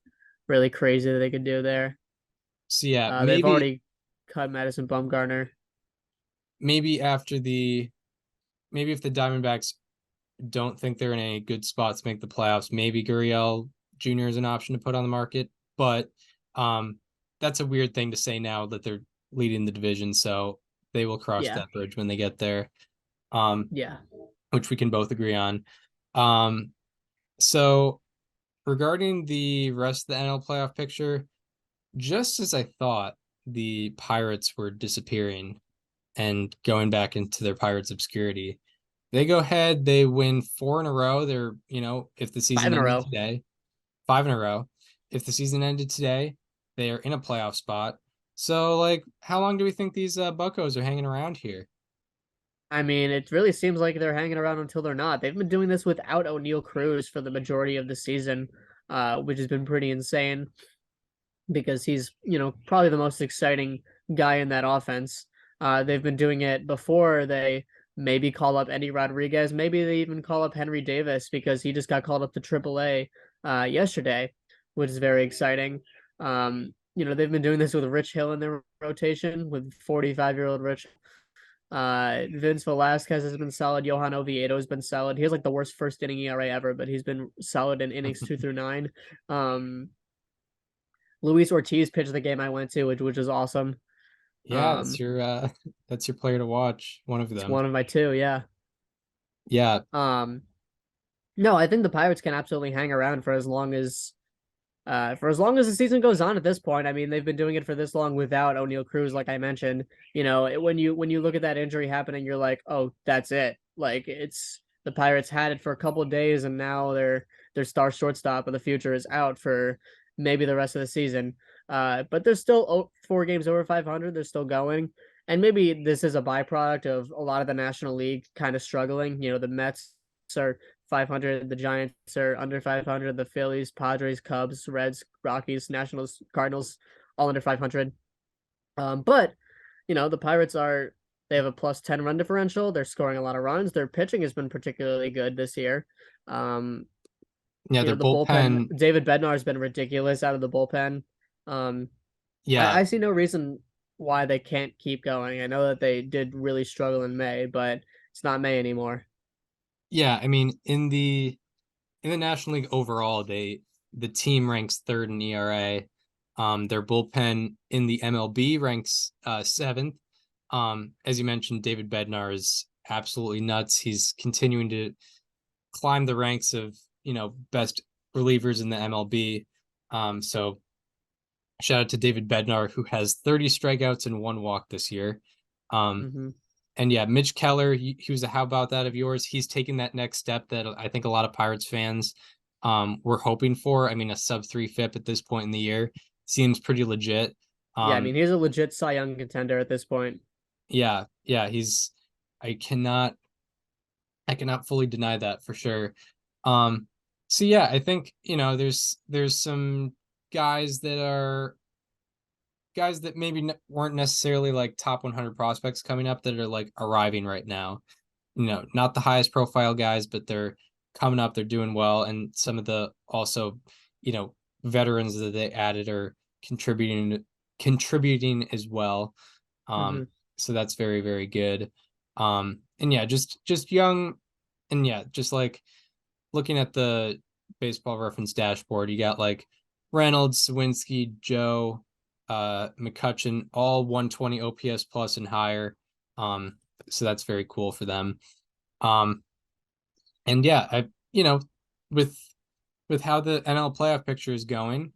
really crazy that they could do there. So yeah, They've already cut Madison Bumgarner. maybe after the maybe if the Diamondbacks don't think they're in a good spot to make the playoffs, maybe Gurriel Jr. is an option to put on the market. But that's a weird thing to say now that they're leading the division. So they will cross Yeah, that bridge when they get there, um, yeah, which we can both agree on. Um, so regarding the rest of the NL playoff picture, just as I thought, the Pirates were disappearing and going back into their Pirates obscurity. They go ahead, they win 4 in a row. They're, if the Five season in a ended row. today, 5 in a row. If the season ended today, they are in a playoff spot. So, like, how long do we think these Buccos are hanging around here? I mean, it really seems like they're hanging around until they're not. They've been doing this without O'Neal Cruz for the majority of the season, which has been pretty insane because he's, probably the most exciting guy in that offense. They've been doing it before they maybe call up Eddie Rodriguez. Maybe they even call up Henry Davis because he just got called up to AAA yesterday, which is very exciting. They've been doing this with Rich Hill in their rotation with 45-year-old Rich. Vince Velasquez has been solid. Johan Oviedo has been solid. He has like the worst first inning ERA ever, but he's been solid in innings 2 through 9. Luis Ortiz pitched the game I went to, which was awesome. Yeah, that's your player to watch. One of It's them. one of my two, yeah. Yeah. No, I think the Pirates can absolutely hang around for as long as the season goes on at this point. I mean, they've been doing it for this long without O'Neal Cruz, like I mentioned. When you look at that injury happening, you're like, oh, that's it. Like it's the Pirates had it for a couple of days, and now their star shortstop of the future is out for maybe the rest of the season. But they're still 4 games over 500. They're still going, and maybe this is a byproduct of a lot of the National League kind of struggling. The Mets are 500. The Giants are under 500. The Phillies, Padres, Cubs, Reds, Rockies, Nationals, Cardinals, all under 500. But the Pirates they have a +10 run differential. They're scoring a lot of runs. Their pitching has been particularly good this year. Yeah, their The bullpen, bullpen. David Bednar has been ridiculous out of the bullpen. Yeah. I see no reason why they can't keep going. I know that they did really struggle in May, but it's not May anymore. Yeah, I mean, in the National League overall, the team ranks 3rd in ERA. Their bullpen in the MLB ranks 7th. As you mentioned, David Bednar is absolutely nuts. He's continuing to climb the ranks of best relievers in the MLB. So shout out to David Bednar, who has 30 strikeouts and 1 walk this year. Mm-hmm. And yeah, Mitch Keller, he was a how about that of yours. He's taking that next step that I think a lot of Pirates fans were hoping for. I mean, a sub-3 FIP at this point in the year seems pretty legit. Yeah, I mean, he's a legit Cy Young contender at this point. Yeah, he's I cannot fully deny that for sure. So yeah, I think, there's some guys that maybe weren't necessarily like top 100 prospects coming up that are like arriving right now. Not the highest profile guys, but they're coming up, they're doing well. And some of the also, veterans that they added are contributing as well. Mm-hmm. So that's very, very good. And yeah, just young, and yeah, just like looking at the Baseball Reference dashboard, you got like Reynolds, Sawinski, Joe, McCutcheon, all 120 OPS plus and higher. So that's very cool for them. And yeah, with how the NL playoff picture is going,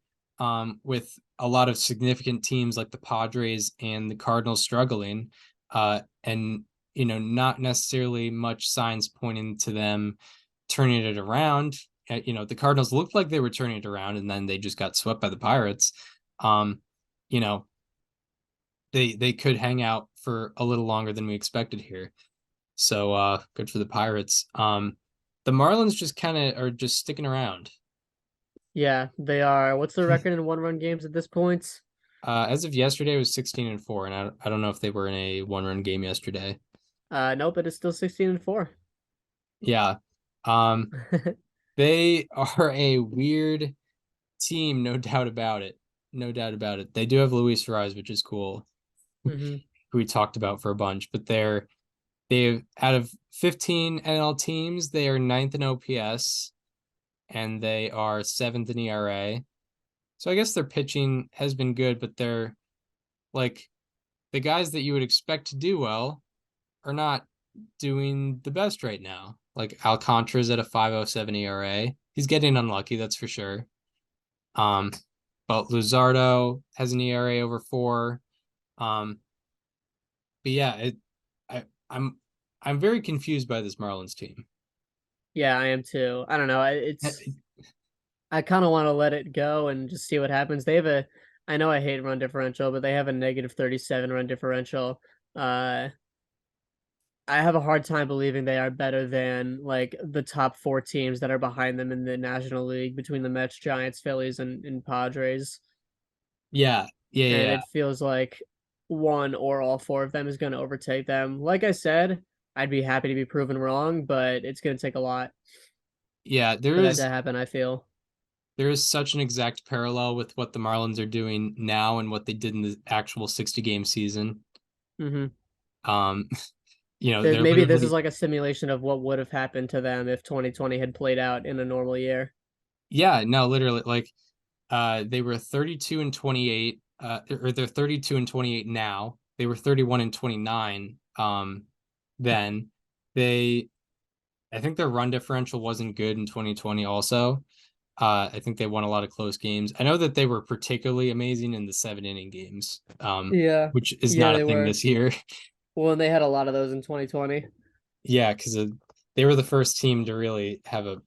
with a lot of significant teams like the Padres and the Cardinals struggling, and not necessarily much signs pointing to them turning it around. The Cardinals looked like they were turning it around, and then they just got swept by the Pirates. They could hang out for a little longer than we expected here. So good for the Pirates. The Marlins just kind of are just sticking around. Yeah, they are. What's the record in 1-run games at this point? As of yesterday, it was 16-4, and I don't know if they were in a 1-run game yesterday. Nope, but it's still 16-4. Yeah. They are a weird team, no doubt about it. No doubt about it. They do have Luis Arraez, which is cool. Mm-hmm. Who we talked about for a bunch, but they've out of 15 NL teams, they are 9th in OPS, and they are 7th in ERA. So I guess their pitching has been good, but they're like the guys that you would expect to do well are not doing the best right now. Like Alcantara's at a 5.07 ERA. He's getting unlucky, that's for sure. But Luzardo has an ERA over 4. But yeah, I I'm I'm very confused by this Marlins team. Yeah, I am too. I don't know. I kind of want to let it go and just see what happens. I know I hate run differential, but they have a negative 37 run differential. Uh, I have a hard time believing they are better than like the top four teams that are behind them in the National League between the Mets, Giants, Phillies, and Padres. Yeah, yeah, And yeah, it feels like one or all four of them is going to overtake them. Like I said, I'd be happy to be proven wrong, but it's going to take a lot yeah. for that to happen, I feel. There is such an exact parallel with what the Marlins are doing now and what they did in the actual 60 game season. Mm-hmm. Um, they're Maybe this is literally, like a simulation of what would have happened to them if 2020 had played out in a normal year. yeah, no, literally, like, they were 32 and 28, or they're 32 and 28 now. They were 31 and 29. Then they, I think their run differential wasn't good in 2020 also. I think they won a lot of close games. I know that they were particularly amazing in the 7 inning games, Yeah. which is Yeah, not a they thing were. this year. Well, and they had a lot of those in 2020. Yeah, because they were the first team to really have a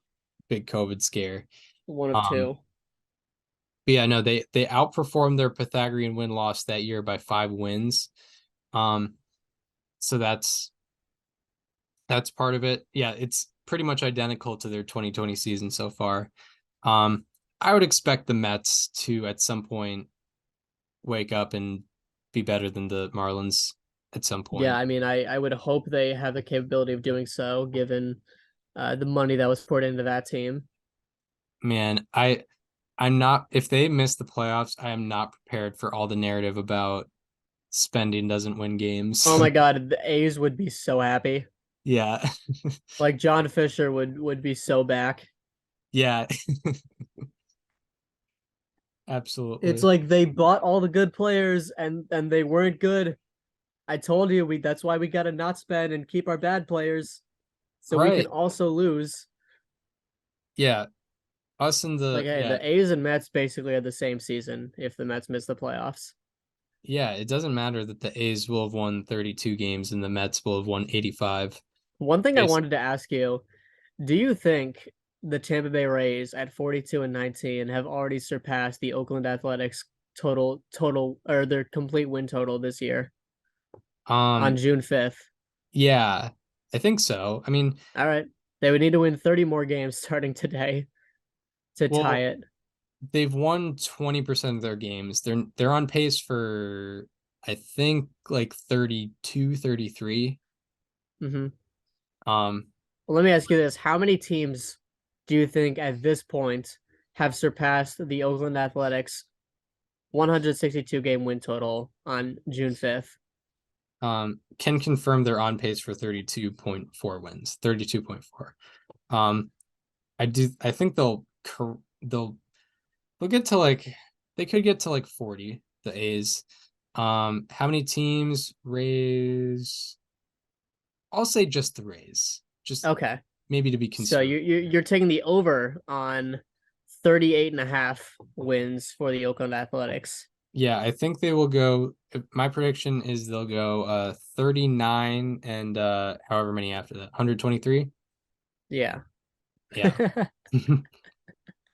big COVID scare. One of Um, two. but yeah, no, they outperformed their Pythagorean win loss that year by 5 wins. Um, so that's part of it. Yeah, it's pretty much identical to their 2020 season so far. Um, I would expect the Mets to at some point wake up and be better than the Marlins at some Yeah, point. I mean, I would hope they have the capability of doing so, given the money that was poured into that team. Man, I'm not, if they miss the playoffs, I am not prepared for all the narrative about spending doesn't win games. Oh my God, the A's would be so happy. Yeah. Like John Fisher would be so back. Yeah, It's absolutely. like they bought all the good players and they weren't good. I told you that's why we gotta not spend and keep our bad players so we can Right. also lose. Yeah. Us and Like, the, hey, yeah. the A's and Mets basically had the same season if the Mets miss the playoffs. Yeah, it doesn't matter that the A's will have won 32 games and the Mets will have won 85. One thing I Bas- wanted to ask you, do you think the Tampa Bay Rays at 42 and 19 have already surpassed the Oakland Athletics total or their complete win total this year on Um, June 5th? yeah, I think so. I mean, All right. They would need to win 30 more games starting today to tie well, it. they've won 20% of their games. They're on pace for, I think, like 32, 33. Mm-hmm. Um, Well, let me ask you this. How many teams do you think at this point have surpassed the Oakland Athletics 162 game win total on June 5th? can confirm they're on pace for 32.4 wins, 32.4. Um, I think they'll get to like, they could get to like 40, the A's. How many teams? Rays. I'll say just the Rays. Just Okay. maybe to be So conservative. you're taking the over on 38 and a half wins for the Oakland Athletics. Yeah, I think they will go. My prediction is they'll go 39 and however many after that. 123? Yeah. Yeah.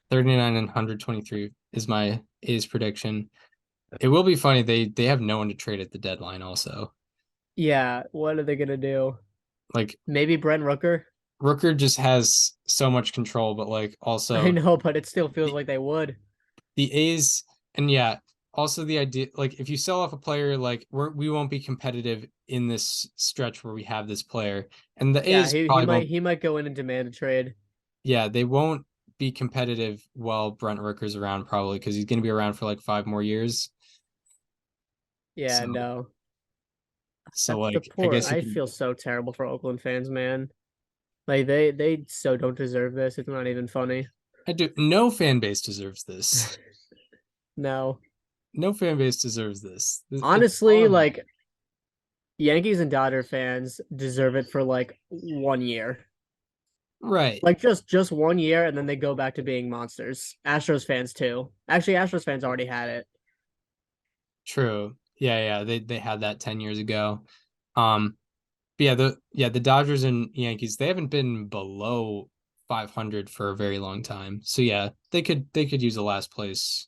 39 and 123 is my A's prediction. It will be funny. They have no one to trade at the deadline also. Yeah, what are they gonna do? Like, Maybe Brent Rooker? Rooker just has so much control, but like I also know, but it still feels the, like they would. the A's, and yeah, also the idea, like, if you sell off a player, like, we won't be competitive in this stretch where we have this player, and the Yeah, A's probably won't. he might go in and demand a trade. Yeah, they won't be competitive while Brent Rooker's around, probably because he's going to be around for like 5 more years. Yeah, So no. so That's the like, I poor. guess you I can. feel so terrible for Oakland fans, man. Like they so don't deserve this. It's not even funny. I do. No fan base deserves this. No. No fan base deserves this. It's Honestly, horrible. like Yankees and Dodger fans deserve it for like 1 year. Right. Like just 1 year and then they go back to being monsters. Astros fans too. Actually, Astros fans already had it. True. Yeah, they had that 10 years ago. But the Dodgers and Yankees, they haven't been below 500 for a very long time. So yeah, they could use a last place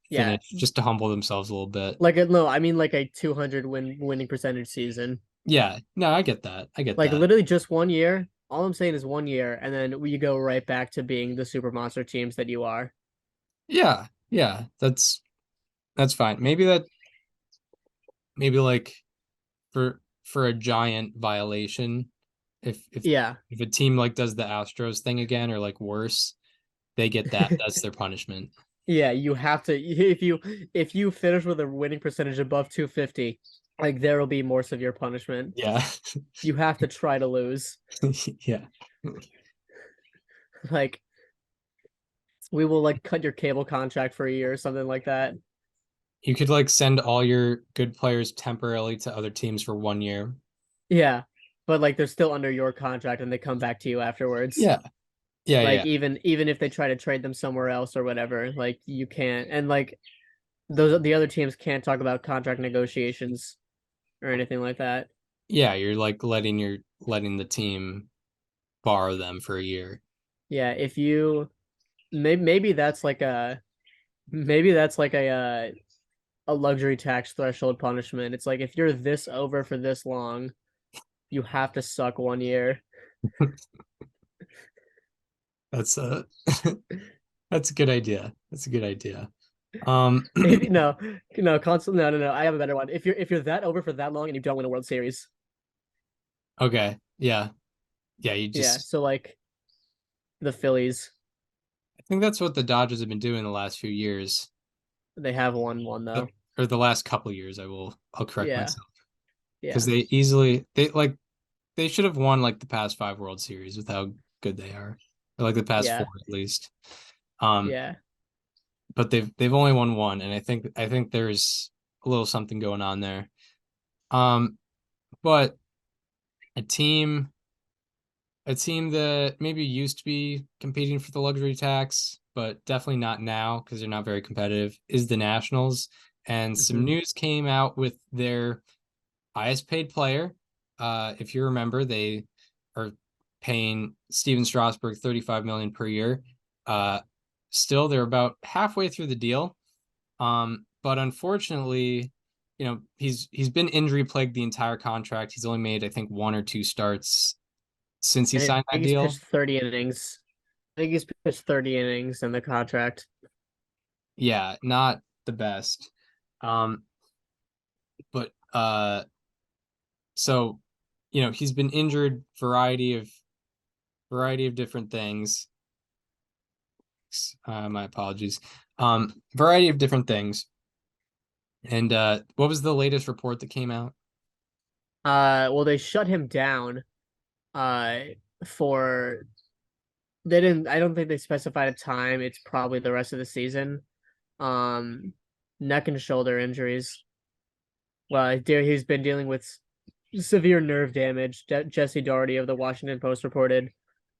Yeah, finish just to humble themselves a little bit. like a, no, I mean like a 200 winning percentage season. Yeah, no, I get that. I get Like that. literally just 1 year. All I'm saying is 1 year, and then we go right back to being the super monster teams that you are. Yeah, that's fine. Maybe like for a giant violation, if if Yeah, if a team like does the Astros thing again or like worse, they get that. That's their punishment. yeah. You have to if you finish with a winning percentage above 250, like there will be more severe punishment. Yeah. You have to try to lose. Yeah. Like we will like cut your cable contract for a year or something like that. You could like send all your good players temporarily to other teams for 1 year. Yeah, but like they're still under your contract and they come back to you afterwards. Yeah. Yeah, Like yeah. even if they try to trade them somewhere else or whatever, like you can't. And like those the other teams can't talk about contract negotiations or anything like that. Yeah, you're like letting the team borrow them for a year. Yeah, if you maybe that's like a luxury tax threshold punishment. It's like if you're this over for this long, you have to suck 1 year. That's a that's a good idea. That's a good idea. Maybe no, no, constant. No, no, no. I have a better one. If you're that over for that long and you don't win a World Series, Okay. Yeah. Yeah, you yeah. just So like the Phillies, I think that's what the Dodgers have been doing the last few years. they have won one though. Or the last couple years, I'll correct Yeah, myself. Because yeah, they should have won like the past 5 World Series with how good they are. Or like the past four yeah, at least. Um, yeah. but they've only won one, and I think there's a little something going on there. But a team a team that maybe used to be competing for the luxury tax, but definitely not now because they're not very competitive, is the Nationals. And some Hmm. news came out with their highest paid player. If you remember, they are paying Stephen Strasburg 35 million per year. Uh, Still, they're about halfway through the deal. But unfortunately, he's been injury plagued the entire contract. He's only made, I think, one or two starts since he And I signed that think he's deal. pitched 30 innings. I think he's pitched 30 innings in the contract. Yeah, not the best. Um, but so he's been injured variety of different things. My apologies. Variety of different things. And what was the latest report that came out? Well, they shut him down. Uh, for they didn't. I don't think they specified a time. It's probably the rest of the season. Um, Neck and shoulder injuries. Well, he's been dealing with severe nerve damage. Jesse Doherty of the Washington Post reported.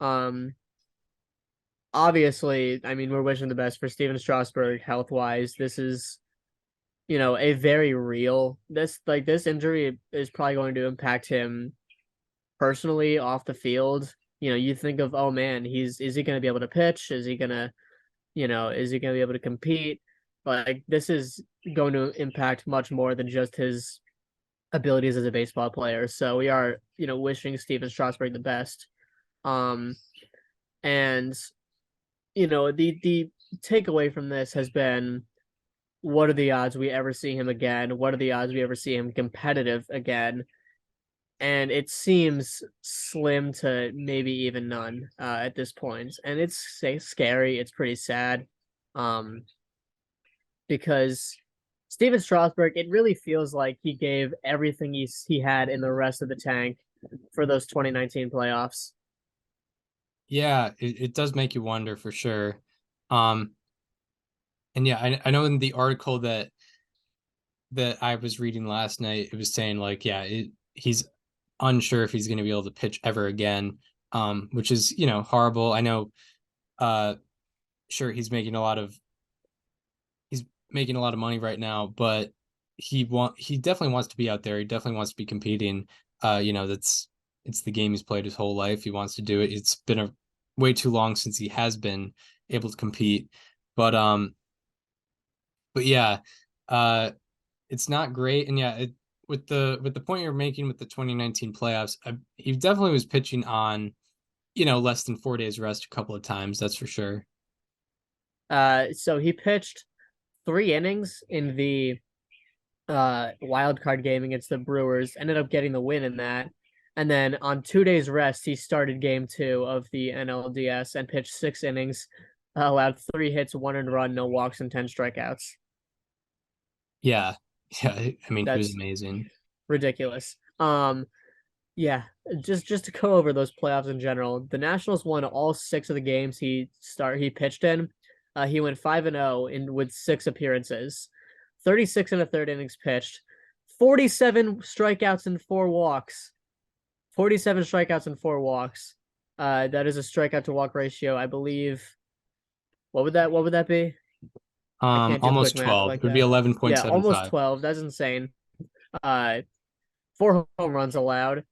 Um, Obviously, I mean, we're wishing the best for Stephen Strasburg health wise. This is, a very real. This injury is probably going to impact him personally off the field. You think of, oh man, is he going to be able to pitch? Is he going to be able to compete? Like this is going to impact much more than just his abilities as a baseball player. So we are, wishing Steven Strasburg the best. Um, and the takeaway from this has been, what are the odds we ever see him again? What are the odds we ever see him competitive again? And it seems slim to maybe even none at this point. And it's scary. It's pretty sad, um, because Steven Strasburg, it really feels like he gave everything he had in the rest of the tank for those 2019 playoffs. Yeah, it does make you wonder for sure. Um, and yeah, I know in the article that I was reading last night, it was saying like, yeah, he's unsure if he's going to be able to pitch ever again, which is horrible. I know, sure he's making a lot of money right now, but he definitely wants to be out there. He definitely wants to be competing. It's the game he's played his whole life. He wants to do it. It's been a way too long since he has been able to compete. But yeah, it's not great. And yeah, with the point you're making with the 2019 playoffs, he definitely was pitching on, less than 4 days rest a couple of times. That's for sure. So he pitched 3 innings in the wild card game against the Brewers, ended up getting the win in that. And then on 2 days rest, he started game 2 of the NLDS and pitched 6 innings, allowed 3 hits, 1 earned run, no walks, and 10 strikeouts. Yeah. Yeah. I mean, he was That's amazing. ridiculous. Yeah, just to go over those playoffs in general, the Nationals won all 6 of the games he pitched in. He went 5-0 in with 6 appearances, 36 and a third innings pitched, 47 strikeouts and 4 walks. 47 strikeouts and 4 walks. That is a strikeout to walk ratio, I believe. What would that be? I can't do Almost quick math 12. like It would be that. Yeah, almost 11.75. 12. That's insane. 4 home runs allowed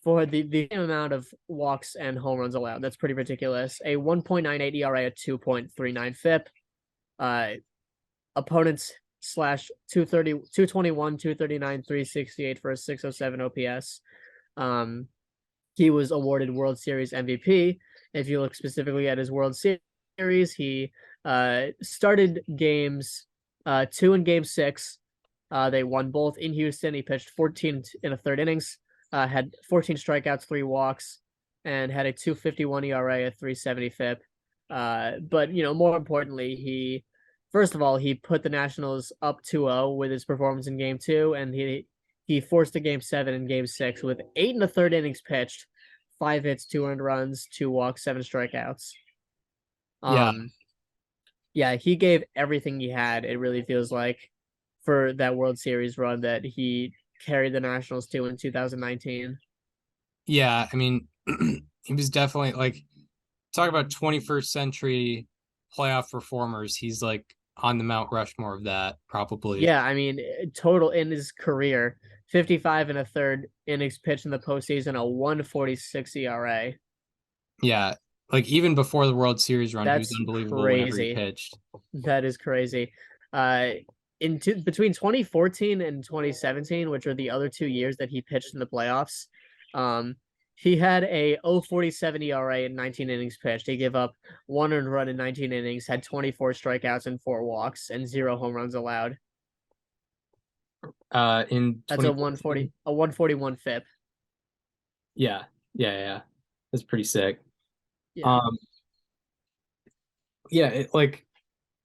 for the same amount of walks and home runs allowed. That's pretty ridiculous. A 1.98 ERA, a 2.39 FIP. Opponents slash 230, 221, 239, 368 for a 607 OPS. He was awarded World Series MVP. If you look specifically at his World Series, he started games 2 and game 6. They won both in Houston. He pitched 14 in a third innings, had 14 strikeouts, 3 walks, and had a 2.51 ERA, a 3.70 FIP. But more importantly, he put the Nationals up 2-0 with his performance in game 2, and he forced a game 7 and game 6 with 8 and a third innings pitched, 5 hits, 2 earned runs, 2 walks, 7 strikeouts. Yeah. Yeah, he gave everything he had. It really feels like for that World Series run that he carried the Nationals to in 2019. Yeah, I mean, he was definitely like, talk about 21st century playoff performers. He's like on the Mount Rushmore of that, probably. Yeah, I mean, total in his career, 55 and a third innings pitched in the postseason, a 1.46 ERA. Yeah, like even before the World Series run, he was That's unbelievable whenever he crazy. pitched. That is crazy. Between 2014 and 2017, which are the other 2 years that he pitched in the playoffs, he had a 0.47 ERA in 19 innings pitched. He gave up 1 earned run in 19 innings, had 24 strikeouts and 4 walks, and 0 home runs allowed. In That's a 141 FIP. Yeah. That's pretty sick. Yeah. Yeah, like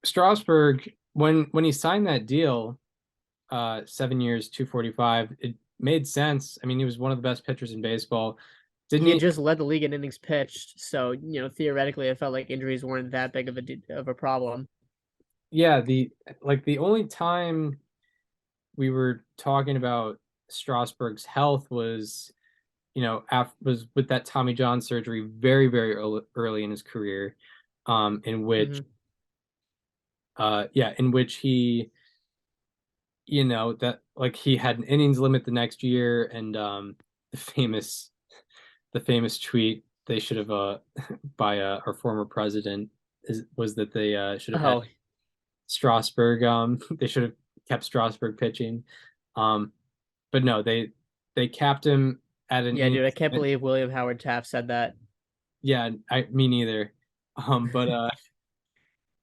Strasburg, when he signed that deal, 7 years, 245, it made sense. I mean, he was one of the best pitchers in baseball. Didn't He had just led the league in innings pitched, so theoretically, it felt like injuries weren't that big of a problem. Yeah, the only time we were talking about Strasburg's health was, was with that Tommy John surgery very, very early in his career, in which he, that like he had an innings limit the next year, and the famous tweet they should have by our former president was that they should have had Strasburg. They should have kept Strasburg pitching. But no, they capped him at an dude, I can't believe William Howard Taft said that. Yeah, me neither. But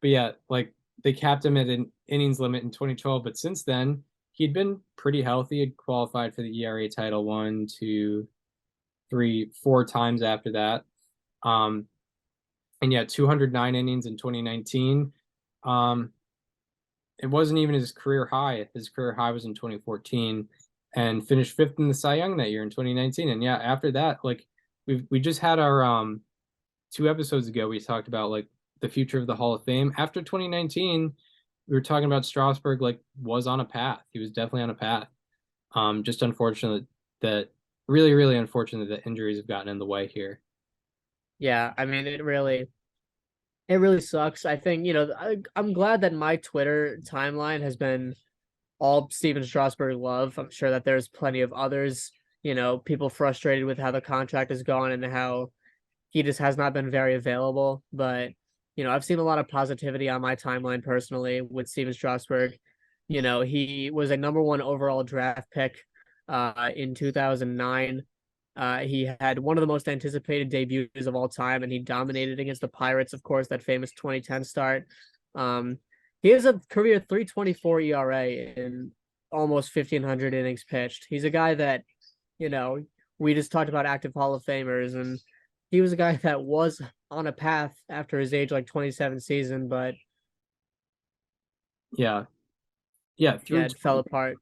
yeah, like they capped him at an innings limit in 2012, but since then he'd been pretty healthy. He'd qualified for the ERA title 1, 2, 3, 4 times after that. And yeah, 209 innings in 2019. It wasn't even his career high. His career high was in 2014, and finished 5th in the Cy Young that year in 2019. And yeah, after that, like we just had our 2 episodes ago, we talked about like the future of the Hall of Fame. After 2019, we were talking about Strasburg like was on a path. He was definitely on a path. Just unfortunate that really, really unfortunate that injuries have gotten in the way here. Yeah, I mean it really sucks. I think, I'm glad that my Twitter timeline has been all Stephen Strasburg love. I'm sure that there's plenty of others, people frustrated with how the contract is going and how he just has not been very available. But, I've seen a lot of positivity on my timeline personally with Stephen Strasburg. He was a number one overall draft pick in 2009. He had one of the most anticipated debuts of all time, and he dominated against the Pirates, of course, that famous 2010 start. Um, he has a career 3.24 ERA in almost 1,500 innings pitched. He's a guy that, you know, we just talked about active Hall of Famers, and he was a guy that was on a path after his age 27 season, but Yeah, it fell apart.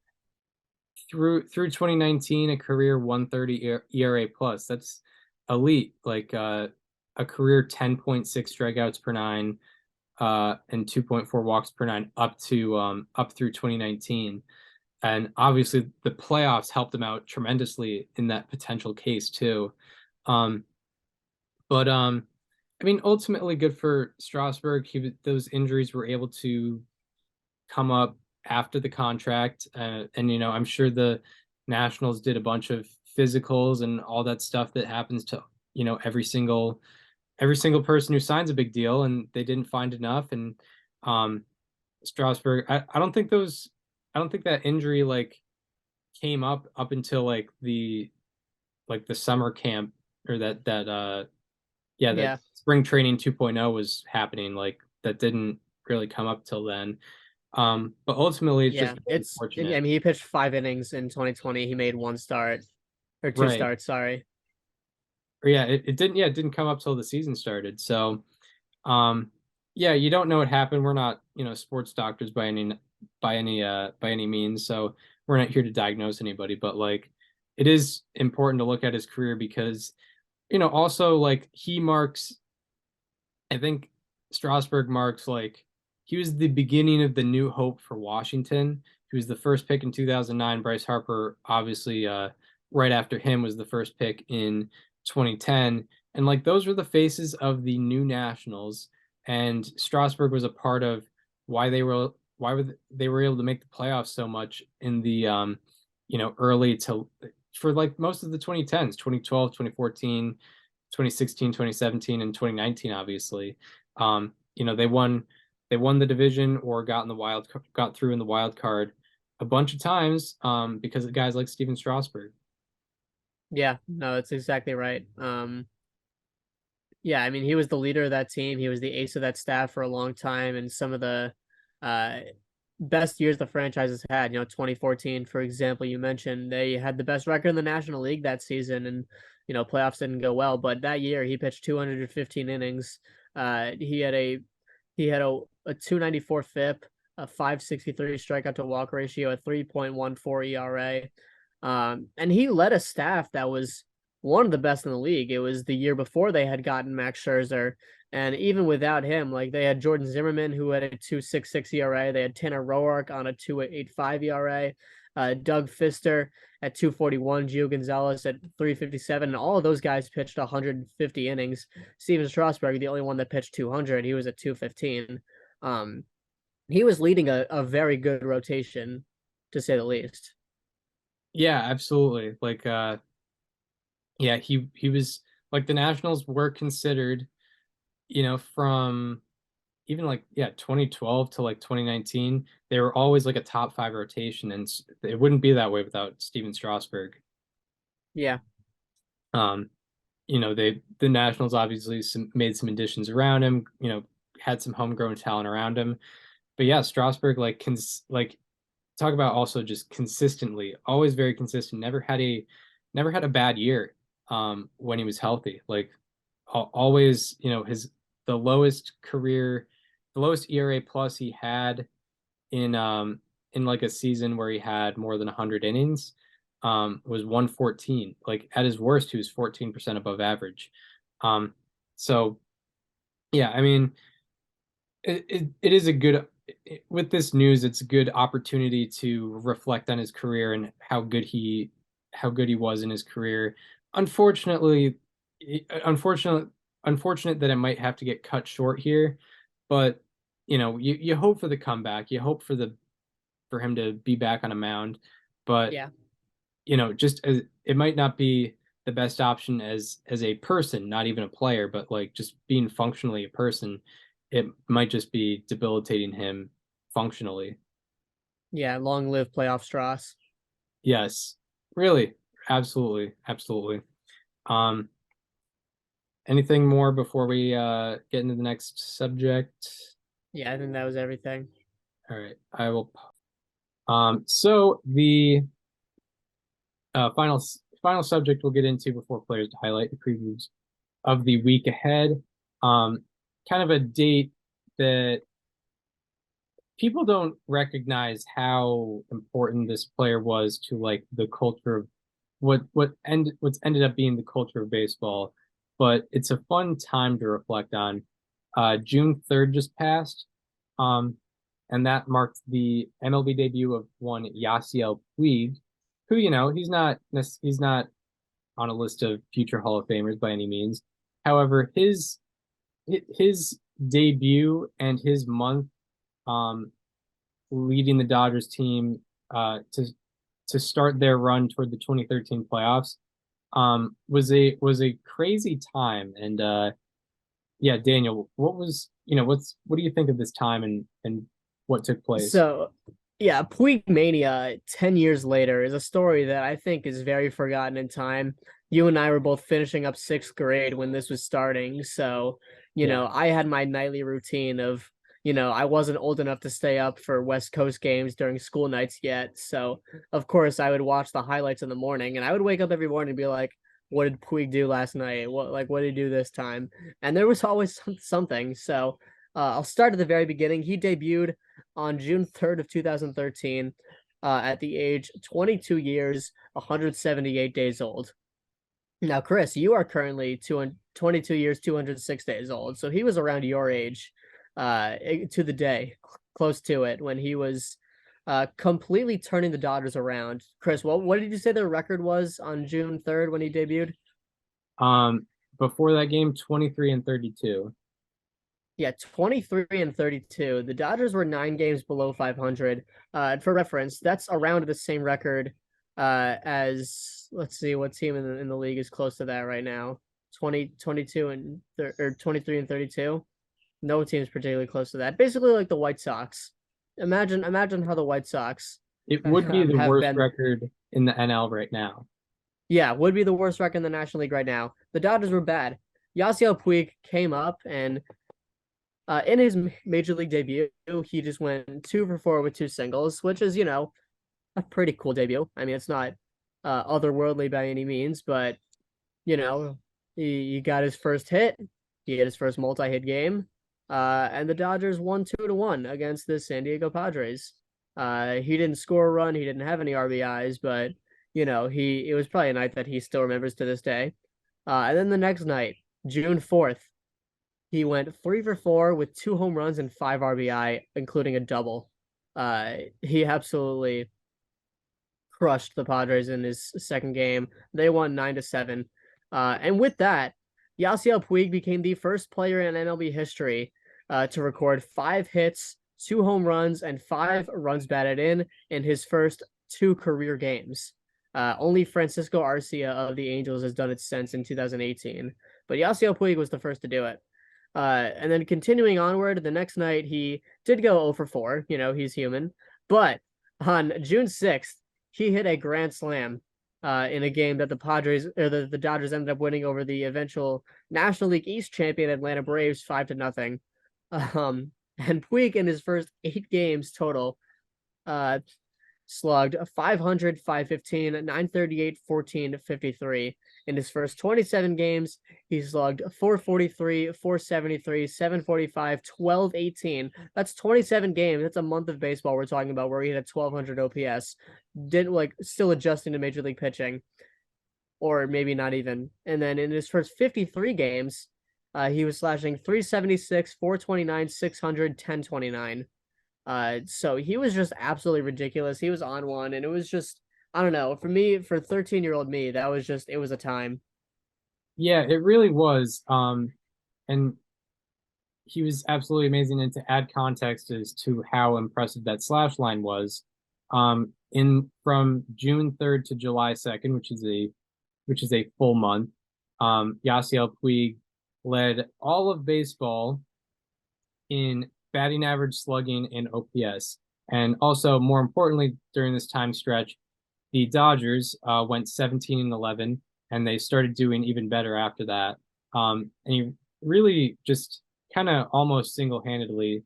through 2019, a career 130 ERA plus. That's elite. Like a career 10.6 strikeouts per nine, and 2.4 walks per nine up through 2019. And obviously the playoffs helped him out tremendously in that potential case too. Um, but I mean, ultimately good for Strasburg. Those injuries were able to come up after the contract, and I'm sure the Nationals did a bunch of physicals and all that stuff that happens to every single person who signs a big deal, and they didn't find enough. And um, Strasburg, I don't think that injury came up until the summer camp, or that Yeah, spring training 2.0 was happening. Like that didn't really come up till then. But ultimately it's just yeah. very I unfortunate. mean, he pitched 5 innings in 2020. He made one start or two Right. starts, sorry. Or yeah, it didn't come up till the season started. So yeah, you don't know what happened. We're not, sports doctors by any means. So we're not here to diagnose anybody, but it is important to look at his career because, also he marks, I think Strasburg marks he was the beginning of the new hope for Washington. He was the first pick in 2009. Bryce Harper, obviously, right after him, was the first pick in 2010. And those were the faces of the new Nationals. And Strasburg was a part of why they were able to make the playoffs so much in the early to for most of the 2010s, 2012, 2014, 2016, 2017, and 2019, obviously. They won the division or got through in the wild card a bunch of times because of guys like Stephen Strasburg. Yeah, no, that's exactly right. Yeah, I mean, he was the leader of that team. He was the ace of that staff for a long time, and some of the uh, best years the franchise has had. 2014, for example, you mentioned they had the best record in the National League that season, and playoffs didn't go well. But that year, he pitched 215 innings. He had a 294 FIP, a 563 strikeout to walk ratio, a 3.14 ERA. And he led a staff that was one of the best in the league. It was the year before they had gotten Max Scherzer. And even without him, they had Jordan Zimmermann, who had a 2.66 ERA. They had Tanner Roark on a 2.85 ERA. Doug Fister at 241, Gio Gonzalez at 357. And all of those guys pitched 150 innings. Steven Strasburg, the only one that pitched 200, he was at 215. Um, he was leading a very good rotation, to say the least. Yeah, absolutely. Yeah, he was the Nationals were considered, from even 2012 to 2019, they were always a top five rotation, and it wouldn't be that way without Steven Strasburg. Yeah. Um, the Nationals obviously made some additions around him, had some homegrown talent around him. But yeah, Strasburg talk about also just consistently, always very consistent, never had a bad year when he was healthy. Always, the lowest ERA plus he had in a season where he had more than 100 innings was 114. At his worst, he was 14% above average. So yeah, I mean, it is a good, with this news, it's a good opportunity to reflect on his career and how good he was in his career. Unfortunately, unfortunate unfortunate that it might have to get cut short here, but you hope for the comeback. You hope for for him to be back on a mound. But Yeah. just as it might not be the best option as a person, not even a player, but like just being functionally a person, it might just be debilitating him functionally. Yeah, long live playoff Strauss. Yes, really, absolutely, absolutely. Um, anything more before we get into the next subject? Yeah, I think that was everything. All right, I will. So the final subject we'll get into before players to highlight the previews of the week ahead. Kind of a date that people don't recognize how important this player was to like the culture of what's ended up being the culture of baseball. But it's a fun time to reflect on. June 3rd just passed, and that marked the MLB debut of one Yasiel Puig, who he's not on a list of future Hall of Famers by any means. However, his debut and his month um, leading the Dodgers team to start their run toward the 2013 playoffs was a crazy time. And yeah, Daniel, what do you think of this time and what took place? So, yeah, Puig Mania 10 years later is a story that I think is very forgotten in time. You and I were both finishing up sixth grade when this was starting. So, Yeah. I had my nightly routine of, I wasn't old enough to stay up for West Coast games during school nights yet. So, of course, I would watch the highlights in the morning and I would wake up every morning and be like, what did Puig do last night? What did he do this time? And there was always something. So, I'll start at the very beginning. He debuted on June 3rd of 2013 at the age 22 years, 178 days old. Now, Chris, you are currently 22 years, 206 days old. So he was around your age to the day, close to it, when he was completely turning the Dodgers around. Chris, what did you say the record was on June 3rd when he debuted? Before that game, 23 and 32. Yeah, 23 and 32. The Dodgers were 9 games below 500. For reference, that's around the same record as, let's see, what team in the league is close to that right now? 22 and or 23 and 32. No team's particularly close to that. Basically like the White Sox. Imagine how the White Sox It would be the have worst been. record in the NL right now. Yeah, would be the worst record in the National League right now. The Dodgers were bad. Yasiel Puig came up and in his major league debut, he just went 2 for 4 with 2 singles, which is, a pretty cool debut. I mean, it's not otherworldly by any means, but, he got his first hit. He had his first multi-hit game. And the Dodgers won 2-1 against the San Diego Padres. He didn't score a run. He didn't have any RBIs, but, it was probably a night that he still remembers to this day. And then the next night, June 4th, he went 3 for 4 with 2 home runs and 5 RBI, including a double. He absolutely crushed the Padres in his second game. They won 9-7. And with that, Yasiel Puig became the first player in MLB history to record 5 hits, 2 home runs, and 5 runs batted in his first 2 career games. Only Francisco Arcia of the Angels has done it since in 2018. But Yasiel Puig was the first to do it. And then continuing onward, the next night he did go 0 for 4. He's human. But on June 6th, he hit a grand slam in a game that the Dodgers ended up winning over the eventual National League East champion Atlanta Braves 5-0. And Puig in his first 8 games total slugged 500, 515, 938, 14, 53. In his first 27 games, he slugged 443, 473, 745, 1218. That's 27 games. That's a month of baseball we're talking about where he had a 1200 OPS. Didn't still adjusting to major league pitching, or maybe not even. And then in his first 53 games, he was slashing 376, 429, 600, 1029. So he was just absolutely ridiculous. He was on one, and it was just, I don't know, for me, for 13-year-old me, that was just, it was a time. Yeah, it really was. And he was absolutely amazing. And to add context as to how impressive that slash line was, In from June 3rd to July 2nd, which is a full month. Yasiel Puig led all of baseball in batting average, slugging, and OPS. And also, more importantly, during this time stretch, the Dodgers went 17-11, and they started doing even better after that. And he really just kind of almost single-handedly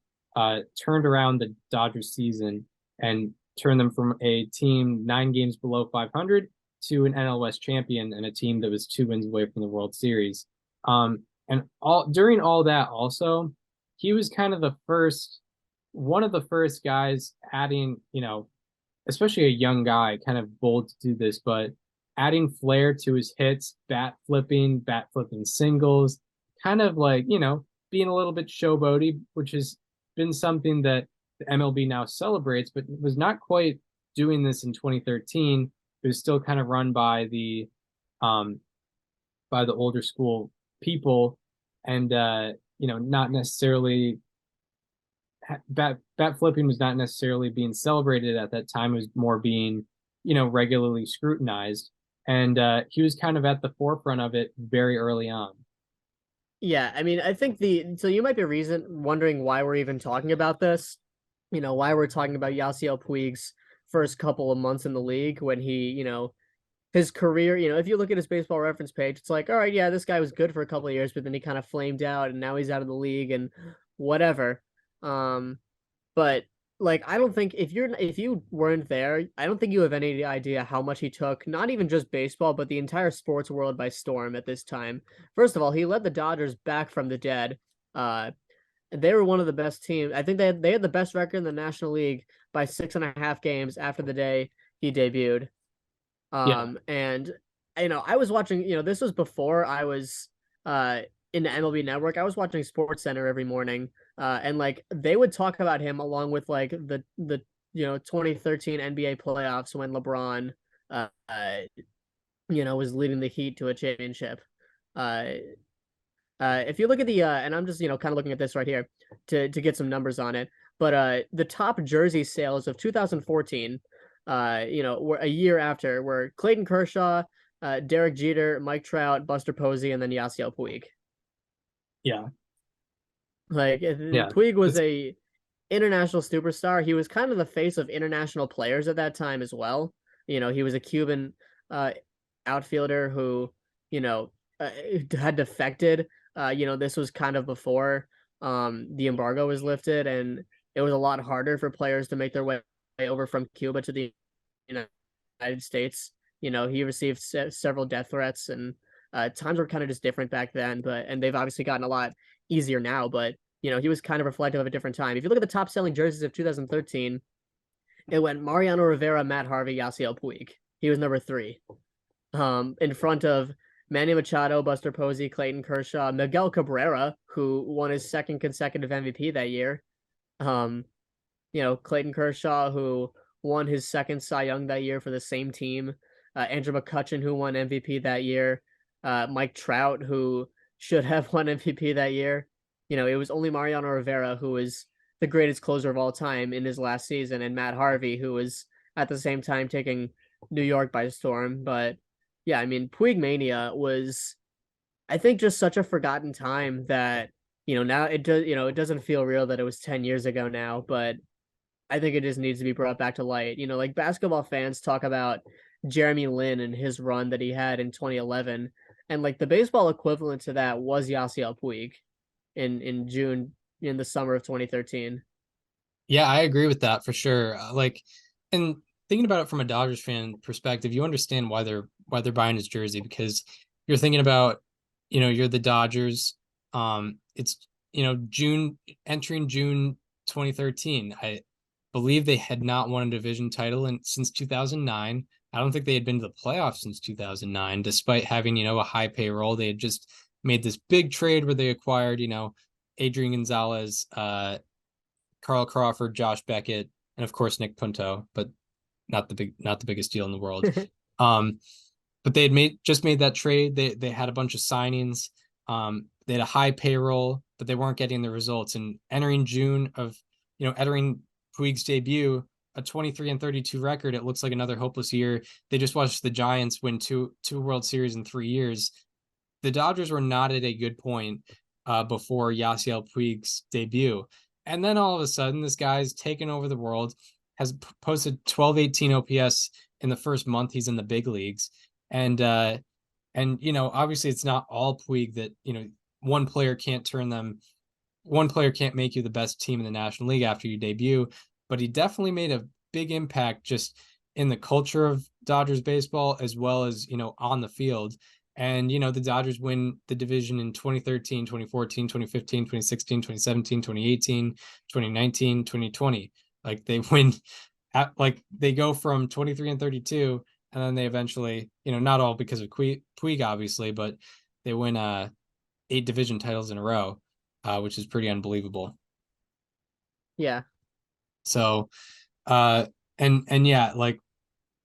turned around the Dodgers season and turned them from a team 9 games below 500 to an NL West champion and a team that was 2 wins away from the World Series. And during all that, also, he was kind of one of the first guys adding, especially a young guy, kind of bold to do this, but adding flair to his hits, bat flipping singles, kind of like, being a little bit showboaty, which has been something that the MLB now celebrates, but was not quite doing this in 2013. It was still kind of run by the older school people, and not necessarily bat flipping was not necessarily being celebrated at that time. It was more being, regularly scrutinized, and he was kind of at the forefront of it very early on. Yeah, I mean, I think so you might be wondering why we're even talking about this. Why we're talking about Yasiel Puig's first couple of months in the league when he, his career, if you look at his baseball reference page, it's like, all right, yeah, this guy was good for a couple of years, but then he kind of flamed out and now he's out of the league and whatever. But like, I don't think if you weren't there, I don't think you have any idea how much he took, not even just baseball, but the entire sports world by storm at this time. First of all, he led the Dodgers back from the dead. They were one of the best teams. I think they had the best record in the National League by 6.5 games after the day he debuted. Yeah. And I was watching, this was before I was in the MLB Network. I was watching Sports Center every morning. And like they would talk about him along with like the 2013 NBA playoffs when LeBron was leading the Heat to a championship. If you look at the and I'm just kind of looking at this right here to get some numbers on it, but the top jersey sales of 2014, were a year after were Clayton Kershaw, Derek Jeter, Mike Trout, Buster Posey, and then Yasiel Puig. Yeah. Like Puig was a international superstar. He was kind of the face of international players at that time as well. He was a Cuban outfielder who had defected. This was kind of before the embargo was lifted, and it was a lot harder for players to make their way over from Cuba to the United States. He received several death threats, and times were kind of just different back then. And they've obviously gotten a lot easier now. But he was kind of reflective of a different time. If you look at the top selling jerseys of 2013, it went Mariano Rivera, Matt Harvey, Yasiel Puig. He was number 3, in front of Manny Machado, Buster Posey, Clayton Kershaw, Miguel Cabrera, who won his second consecutive MVP that year. Clayton Kershaw, who won his second Cy Young that year for the same team. Andrew McCutchen, who won MVP that year. Mike Trout, who should have won MVP that year. It was only Mariano Rivera who was the greatest closer of all time in his last season, and Matt Harvey, who was at the same time taking New York by storm. But yeah, I mean, Puig Mania was, I think, just such a forgotten time that, now it does, it doesn't feel real that it was 10 years ago now, but I think it just needs to be brought back to light. Like basketball fans talk about Jeremy Lin and his run that he had in 2011. And like the baseball equivalent to that was Yasiel Puig in June, in the summer of 2013. Yeah, I agree with that for sure. And thinking about it from a Dodgers fan perspective, you understand why they're buying his jersey, because you're thinking about, you're the Dodgers. It's entering June 2013. I believe they had not won a division title since 2009. I don't think they had been to the playoffs since 2009, despite having a high payroll. They had just made this big trade where they acquired Adrian Gonzalez, Carl Crawford, Josh Beckett, and of course Nick Punto, but not the biggest deal in the world. But they had just made that trade. They had a bunch of signings. They had a high payroll, but they weren't getting the results. And entering June of, entering Puig's debut, a 23-32 record, it looks like another hopeless year. They just watched the Giants win two World Series in 3 years. The Dodgers were not at a good point before Yasiel Puig's debut. And then all of a sudden, this guy's taken over the world, has posted 1218 OPS in the first month he's in the big leagues. And obviously it's not all Puig that, one player can't make you the best team in the National League after you debut, but he definitely made a big impact just in the culture of Dodgers baseball as well as, on the field. And, the Dodgers win the division in 2013, 2014, 2015, 2016, 2017, 2018, 2019, 2020. Like they win, they go from 23-32, and then they eventually, not all because of Puig, obviously, but they win 8 division titles in a row, which is pretty unbelievable. Yeah. So, and yeah,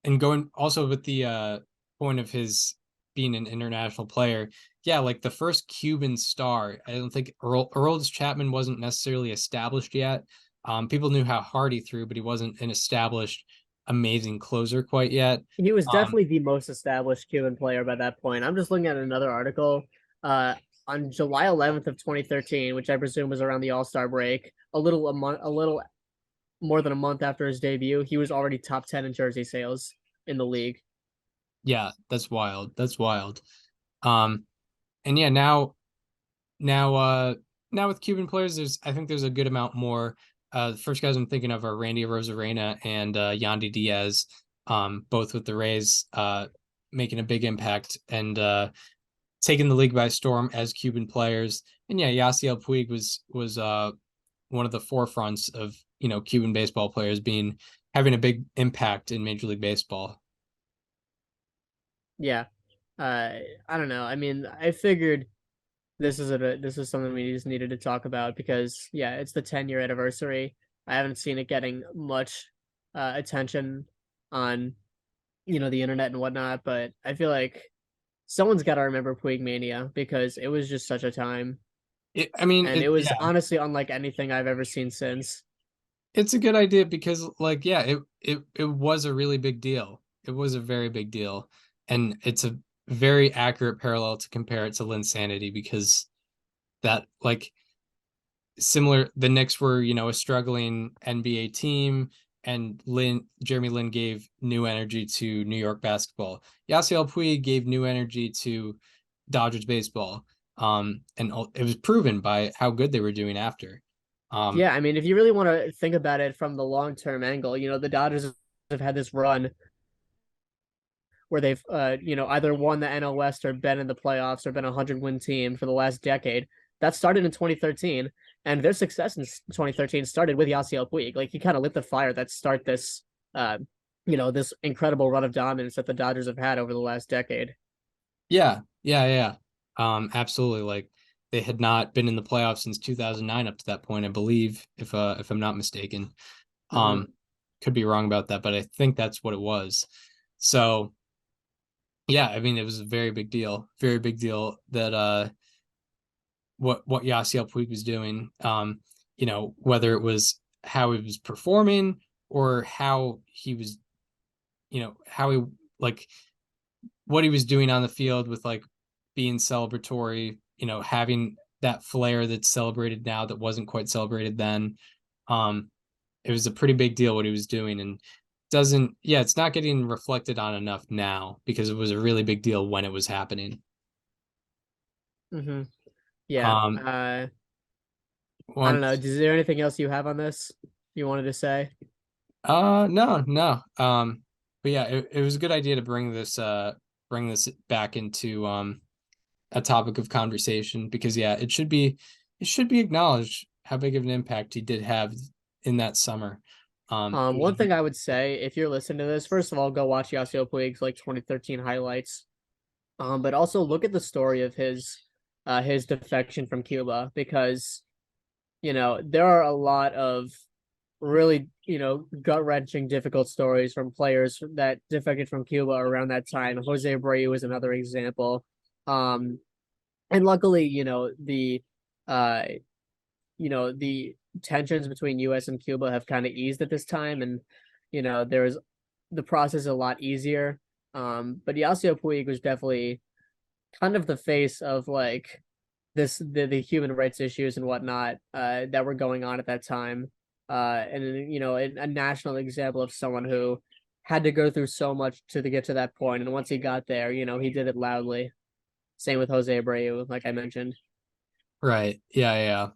and going also with the point of his being an international player, yeah, like the first Cuban star, I don't think Aroldis Chapman wasn't necessarily established yet. People knew how hard he threw, but he wasn't an established, amazing closer quite yet. He was definitely the most established Cuban player by that point. I'm just looking at another article. On July 11th of 2013, which I presume was around the All-Star break, a little more than a month after his debut, he was already top 10 in jersey sales in the league. Yeah, that's wild. That's wild. And yeah, now with Cuban players, I think there's a good amount more. The first guys I'm thinking of are Randy Arozarena and Yandy Diaz, both with the Rays, making a big impact and taking the league by storm as Cuban players. And yeah, Yasiel Puig was one of the forefronts of Cuban baseball players having a big impact in Major League Baseball. Yeah. I don't know. I mean, I figured this is something we just needed to talk about because yeah, it's the 10-year anniversary. I haven't seen it getting much attention on the internet and whatnot, but I feel like someone's got to remember Puig Mania because it was just such a time. It was honestly unlike anything I've ever seen since. It's a good idea because it was a really big deal. It was a very big deal. And it's a very accurate parallel to compare it to Linsanity because that the Knicks were, a struggling NBA team, and Jeremy Lin gave new energy to New York basketball. Yasiel Puig gave new energy to Dodgers baseball. And it was proven by how good they were doing after. Yeah, I mean, if you really want to think about it from the long-term angle, the Dodgers have had this run where they've either won the NL West or been in the playoffs or been a 100-win team for the last decade. That started in 2013, and their success in 2013 started with Yasiel Puig. Like he kind of lit the fire that start this this incredible run of dominance that the Dodgers have had over the last decade. Yeah. Absolutely. Like they had not been in the playoffs since 2009 up to that point, I believe, if I'm not mistaken. Could be wrong about that, but I think that's what it was. So yeah, I mean, it was a very big deal that what Yasiel Puig was doing, whether it was how he was performing or how he was, how he what he was doing on the field with being celebratory, having that flair that's celebrated now that wasn't quite celebrated then. It was a pretty big deal what he was doing, and it's not getting reflected on enough now because it was a really big deal when it was happening. Yeah. I don't know. Is there anything else you have on this you wanted to say? No. But yeah, it was a good idea to bring this back into a topic of conversation because yeah, it should be acknowledged how big of an impact he did have in that summer. One thing I would say, if you're listening to this, first of all, go watch Yasiel Puig's 2013 highlights. But also look at the story of his defection from Cuba because, there are a lot of really, gut-wrenching, difficult stories from players that defected from Cuba around that time. Jose Abreu is another example. And luckily, the tensions between U.S. and Cuba have kind of eased at this time, and the process a lot easier. But Yasiel Puig was definitely kind of the face of like the human rights issues and whatnot that were going on at that time. And a national example of someone who had to go through so much to get to that point. And once he got there, he did it loudly. Same with Jose Abreu, like I mentioned. Right. Yeah.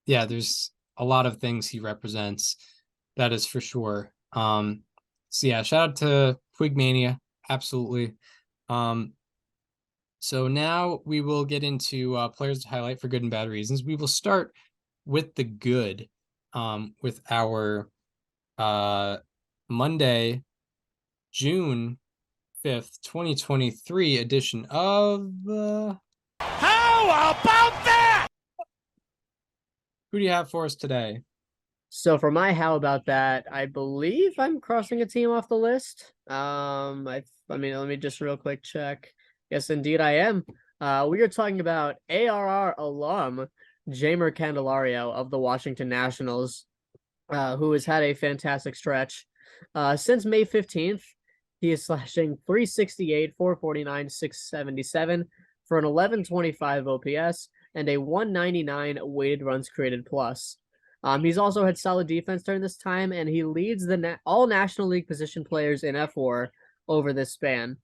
Yeah, there's a lot of things he represents. That is for sure. So yeah, shout out to Puig Mania. Absolutely. So now we will get into players to highlight for good and bad reasons. We will start with the good, with our Monday, June 5th, 2023 edition of How about that? Who do you have for us today? So for my how about that, I believe I'm crossing a team off the list. Let me just real quick check. Yes, indeed I am. We are talking about ARR alum Jeimer Candelario of the Washington Nationals, who has had a fantastic stretch. Since May 15th, he is slashing 368, 449, 677 for an 1125 OPS and a 199 weighted runs created plus. He's also had solid defense during this time, and he leads all National League position players in F4 over this span.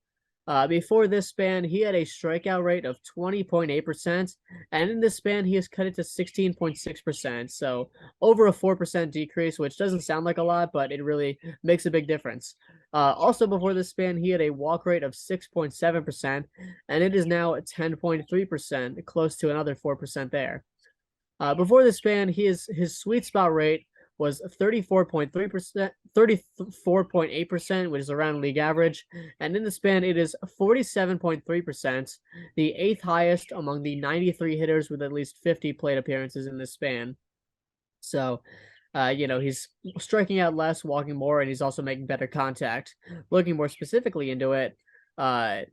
Before this span, he had a strikeout rate of 20.8%, and in this span, he has cut it to 16.6%. So over a 4% decrease, which doesn't sound like a lot, but it really makes a big difference. Also, before this span, he had a walk rate of 6.7%, and it is now at 10.3%, close to another 4% there. Before this span, his sweet spot rate was 34.3%, 34.8%, which is around league average. And in the span, it is 47.3%, the 8th highest among the 93 hitters with at least 50 plate appearances in this span. So, he's striking out less, walking more, and he's also making better contact. Looking more specifically into it, on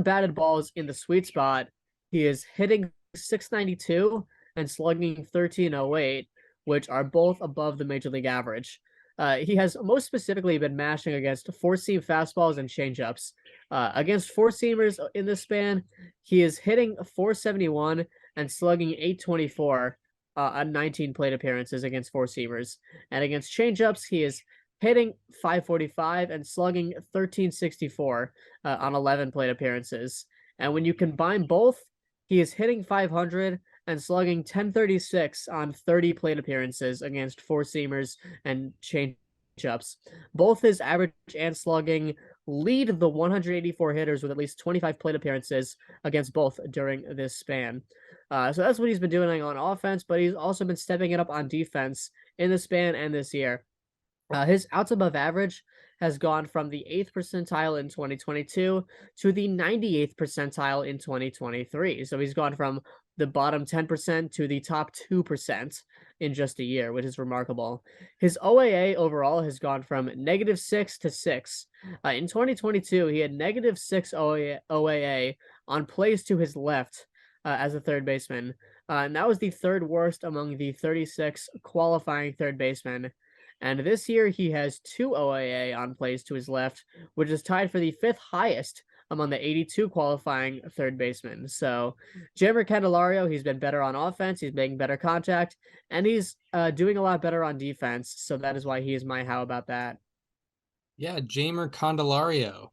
batted balls in the sweet spot, he is hitting 692 and slugging 1308, which are both above the major league average. He has most specifically been mashing against four-seam fastballs and changeups. Against four-seamers in this span, he is hitting 471 and slugging 824 on 19 plate appearances against four-seamers. And against changeups, he is hitting 545 and slugging 1364 on 11 plate appearances. And when you combine both, he is hitting 500 and slugging 1036 on 30 plate appearances against four-seamers and changeups. Both his average and slugging lead the 184 hitters with at least 25 plate appearances against both during this span. So that's what he's been doing on offense, but he's also been stepping it up on defense in the span and this year. His outs above average has gone from the 8th percentile in 2022 to the 98th percentile in 2023. So he's gone from the bottom 10% to the top 2% in just a year, which is remarkable. His OAA overall has gone from -6 to 6. In 2022, he had -6 OAA on plays to his left as a third baseman. And that was the third worst among the 36 qualifying third basemen. And this year, he has 2 OAA on plays to his left, which is tied for the 5th highest among the 82 qualifying third basemen. So, Jeimer Candelario, he's been better on offense, he's making better contact, and he's doing a lot better on defense. So that is why he is my how about that. Yeah, Jeimer Candelario.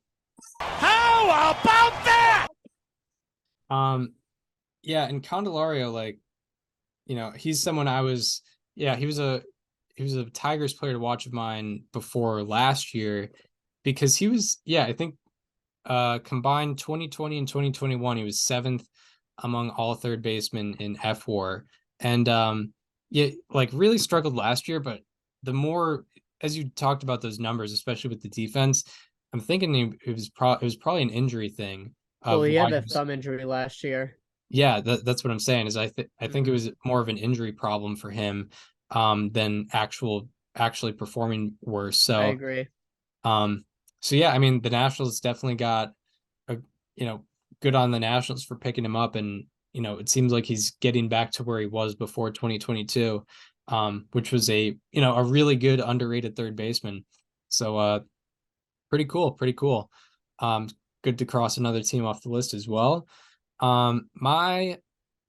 How about that? Yeah, and Candelario, like, he's someone he was a Tigers player to watch of mine before last year, because he was, I think combined 2020 and 2021, he was 7th among all third basemen in F4. And really struggled last year, but the more, as you talked about those numbers, especially with the defense, I'm thinking it was probably an injury thing. Well, he had that thumb injury last year. Yeah, that's what I'm saying, is I think it was more of an injury problem for him than actually performing worse. So I agree. So yeah, I mean, the Nationals definitely got good on the Nationals for picking him up, and it seems like he's getting back to where he was before 2022. which was a really good underrated third baseman. So pretty cool, pretty cool. Good to cross another team off the list as well. My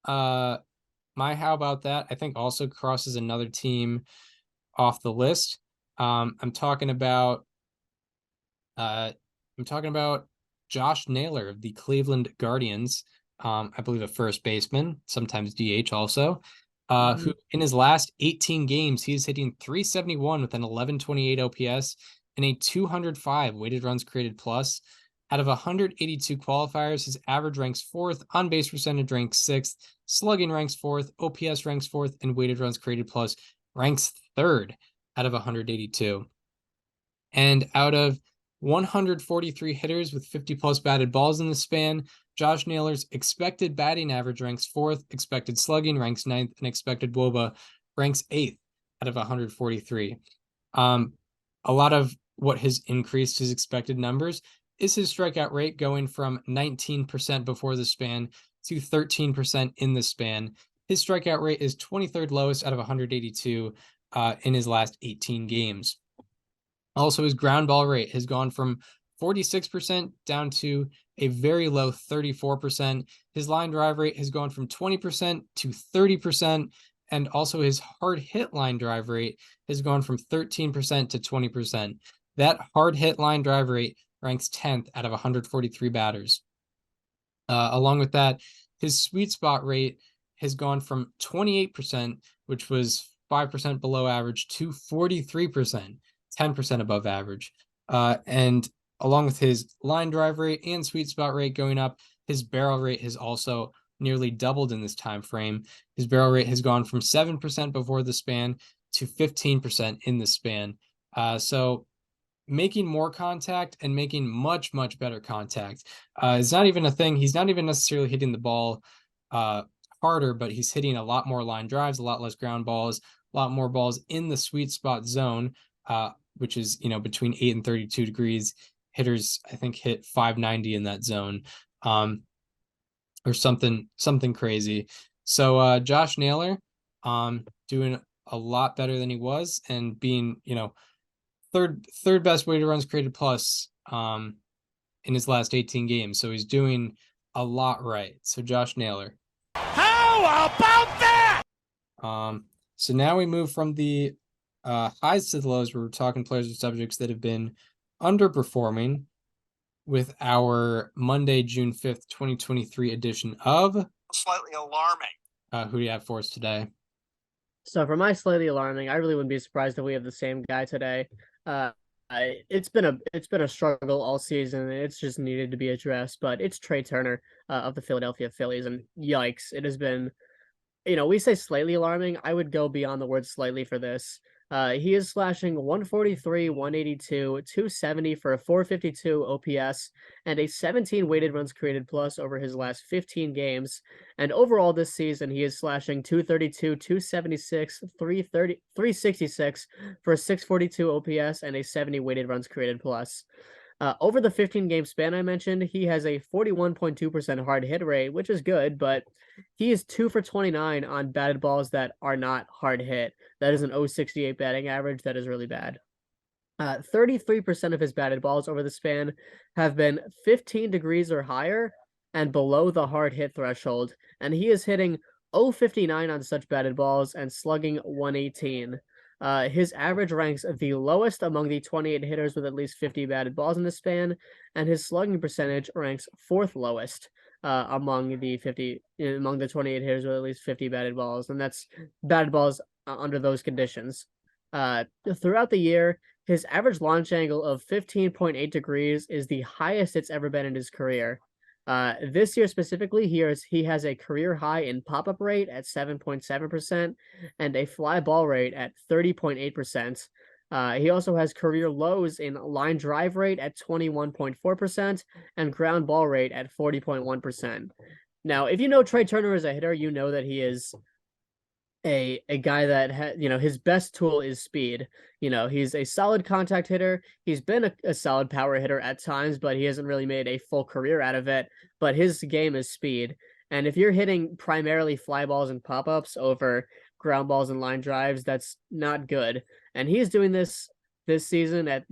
how about that, I think, also crosses another team off the list. I'm talking about Josh Naylor of the Cleveland Guardians. I believe a first baseman, sometimes DH also. Who in his last 18 games, he's hitting 371 with an 1128 OPS and a 205 weighted runs created plus. Out of 182 qualifiers, his average ranks fourth, on base percentage ranks sixth, slugging ranks fourth, OPS ranks fourth, and weighted runs created plus ranks third out of 182. And out of 143 hitters with 50 plus batted balls in the span, Josh Naylor's expected batting average ranks fourth, expected slugging ranks ninth, and expected WOBA ranks eighth out of 143. A lot of what has increased his expected numbers is his strikeout rate, going from 19% before the span to 13% in the span. His strikeout rate is 23rd lowest out of 182 in his last 18 games. Also, his ground ball rate has gone from 46% down to a very low 34%. His line drive rate has gone from 20% to 30%. And also his hard hit line drive rate has gone from 13% to 20%. That hard hit line drive rate ranks 10th out of 143 batters. Along with that, his sweet spot rate has gone from 28%, which was 5% below average, to 43%, 10% above average. And along with his line drive rate and sweet spot rate going up, his barrel rate has also nearly doubled in this time frame. His barrel rate has gone from 7% before the span to 15% in the span. So making more contact and making much, much better contact is not even a thing. He's not even necessarily hitting the ball harder, but he's hitting a lot more line drives, a lot less ground balls, a lot more balls in the sweet spot zone, which is, between 8 and 32 degrees. Hitters, I think, hit 590 in that zone, or something crazy. So Josh Naylor doing a lot better than he was, and being, third best weighted runs created plus in his last 18 games. So he's doing a lot right. So Josh Naylor. How about that? So now we move from the highs to the lows, where we're talking players or subjects that have been underperforming, with our Monday, June 5th, 2023 edition of Slightly alarming. Who do you have for us today? So for my slightly alarming, I really wouldn't be surprised if we have the same guy today. It's been a struggle all season, and it's just needed to be addressed. But it's Trey Turner of the Philadelphia Phillies, and yikes, it has been. We say slightly alarming. I would go beyond the word slightly for this. He is slashing 143, 182, 270 for a 452 OPS and a 17 weighted runs created plus over his last 15 games. And overall this season, he is slashing 232, 276, 330, 366 for a 642 OPS and a 70 weighted runs created plus. Over the 15-game span I mentioned, he has a 41.2% hard hit rate, which is good, but he is 2 for 29 on batted balls that are not hard hit. That is an 068 batting average. That is really bad. 33% of his batted balls over the span have been 15 degrees or higher and below the hard hit threshold, and he is hitting 059 on such batted balls and slugging 118. His average ranks the lowest among the 28 hitters with at least 50 batted balls in the span, and his slugging percentage ranks fourth lowest among the 28 hitters with at least 50 batted balls, and that's batted balls under those conditions. Throughout the year, his average launch angle of 15.8 degrees is the highest it's ever been in his career. This year specifically, he has a career high in pop-up rate at 7.7% and a fly ball rate at 30.8%. He also has career lows in line drive rate at 21.4% and ground ball rate at 40.1%. Now, if you know Trey Turner as a hitter, you know that he is a guy that his best tool is speed. He's a solid contact hitter. He's been a solid power hitter at times, but he hasn't really made a full career out of it. But his game is speed. And if you're hitting primarily fly balls and pop-ups over ground balls and line drives, that's not good. And he's doing this season at,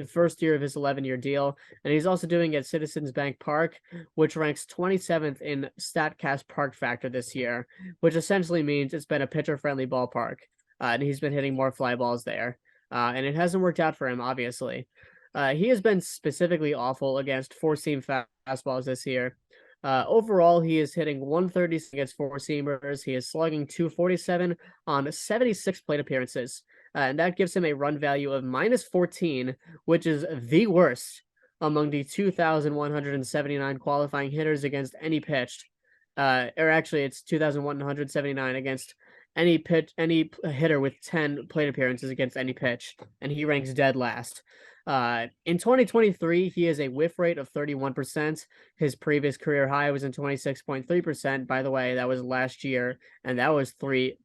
first year of his 11-year deal. And he's also doing it at Citizens Bank Park, which ranks 27th in StatCast Park Factor this year, which essentially means it's been a pitcher-friendly ballpark. And he's been hitting more fly balls there. And it hasn't worked out for him, obviously. He has been specifically awful against four-seam fastballs this year. Overall, he is hitting 130 against four-seamers. He is slugging 247 on 76 plate appearances. And that gives him a run value of -14, which is the worst among the 2,179 qualifying hitters against any pitched. Or actually, it's 2,179 against any hitter with 10 plate appearances against any pitch, and he ranks dead last. In 2023, he has a whiff rate of 31%. His previous career high was in 26.3%. By the way, that was last year, and that was 3%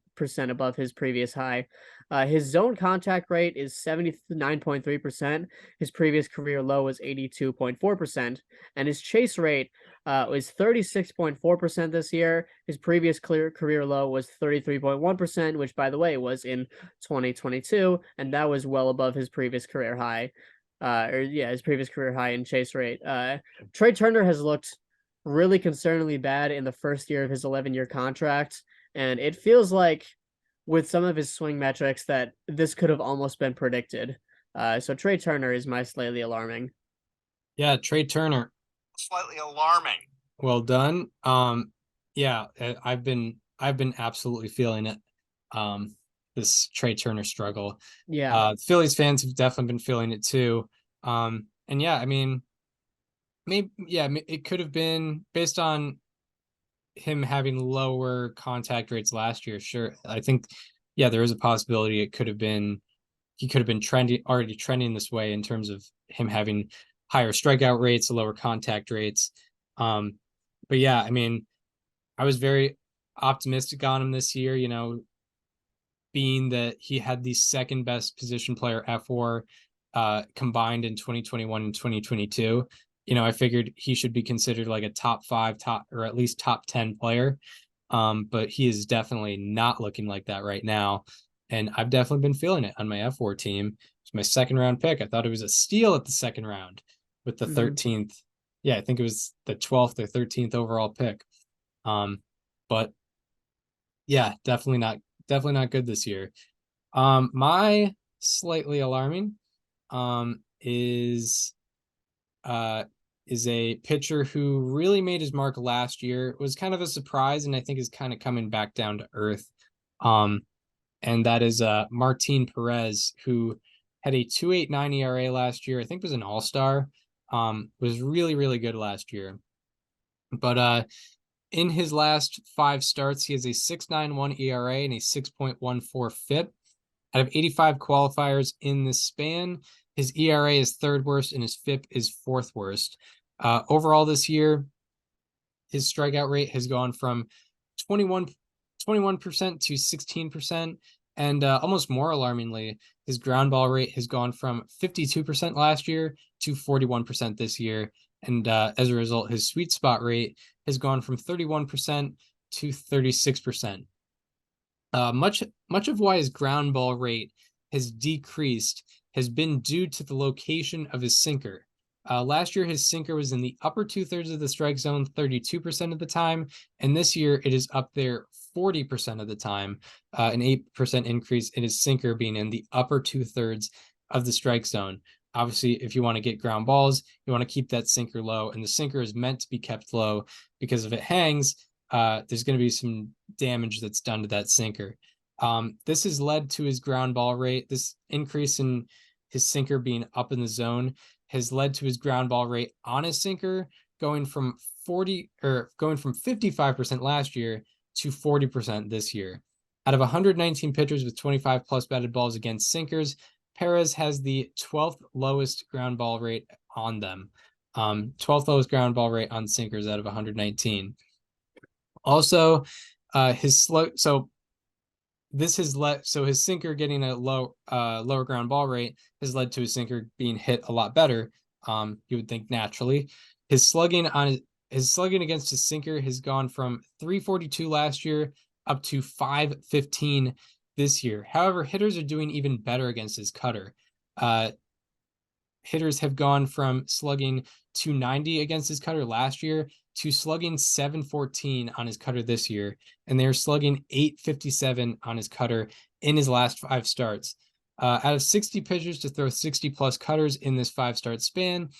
above his previous high. His zone contact rate is 79.3%. His previous career low was 82.4%, and his chase rate was 36.4% this year. His previous career low was 33.1%, which, by the way, was in 2022, and that was well above his previous career high. His previous career high in chase rate. Trey Turner has looked really concerningly bad in the first year of his 11-year contract, and it feels like with some of his swing metrics that this could have almost been predicted. So Trey Turner is my slightly alarming. Yeah, Trey Turner. Slightly alarming. Well done. Yeah, I've been absolutely feeling it. This Trey Turner struggle. Yeah. Phillies fans have definitely been feeling it too. And yeah, I mean, maybe it could have been based on him having lower contact rates last year. Sure, I think there is a possibility he could have been already trending this way in terms of him having higher strikeout rates, lower contact rates. But yeah, I mean, I was very optimistic on him this year, being that he had the second best position player FWAR combined in 2021 and 2022. I figured he should be considered like a top 5, or at least top 10 player. But he is definitely not looking like that right now. And I've definitely been feeling it on my FWAR team. It's my second round pick. I thought it was a steal at the second round with the 13th. Yeah, I think it was the 12th or 13th overall pick. But yeah, definitely not good this year. My slightly alarming is a pitcher who really made his mark last year. It was kind of a surprise, and I think is kind of coming back down to earth. And that is Martin Perez, who had a 2.89 ERA last year. I think was an all-star. Was really, really good last year. But in his last 5 starts, he has a 6.91 ERA and a 6.14 FIP. Out of 85 qualifiers in this span, his ERA is 3rd worst and his FIP is 4th worst. Overall this year, his strikeout rate has gone from 21% to 16%. And almost more alarmingly, his ground ball rate has gone from 52% last year to 41% this year. And as a result, his sweet spot rate has gone from 31% to 36%. Much of why his ground ball rate has decreased has been due to the location of his sinker. Last year, his sinker was in the upper 2/3 of the strike zone 32% of the time, and this year it is up there 40% of the time, an 8% increase in his sinker being in the upper 2/3 of the strike zone. Obviously, if you want to get ground balls, you want to keep that sinker low, and the sinker is meant to be kept low because if it hangs, there's going to be some damage that's done to that sinker. This has led to his ground ball rate. This increase in his sinker being up in the zone has led to his ground ball rate on his sinker going from 55% last year to 40% this year. Out of 119 pitchers with 25 plus batted balls against sinkers, Perez has the 12th lowest ground ball rate on them. 12th lowest ground ball rate on sinkers out of 119. Also, his sinker getting a lower ground ball rate has led to his sinker being hit a lot better. You would think naturally. His slugging against his sinker has gone from 342 last year up to 515 this year. However, hitters are doing even better against his cutter. Hitters have gone from slugging 290 against his cutter last year to slugging 714 on his cutter this year. And they're slugging 857 on his cutter in his last 5 starts. Out of 60 pitchers to throw 60 plus cutters in this 5-start span,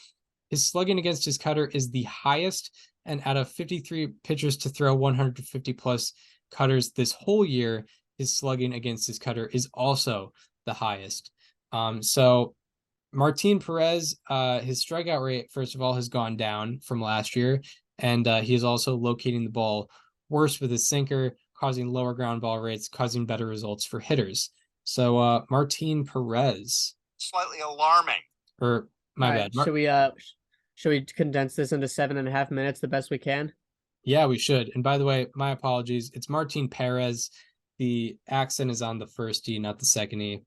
his slugging against his cutter is the highest. And out of 53 pitchers to throw 150 plus cutters this whole year, his slugging against his cutter is also the highest. So Martin Perez, his strikeout rate, first of all, has gone down from last year. And he is also locating the ball worse with his sinker, causing lower ground ball rates, causing better results for hitters. So Martin Perez. Slightly alarming. Or my All bad. right, should we condense this into 7.5 minutes the best we can? Yeah, we should. And by the way, my apologies. It's Martin Perez. The accent is on the first E, not the second E.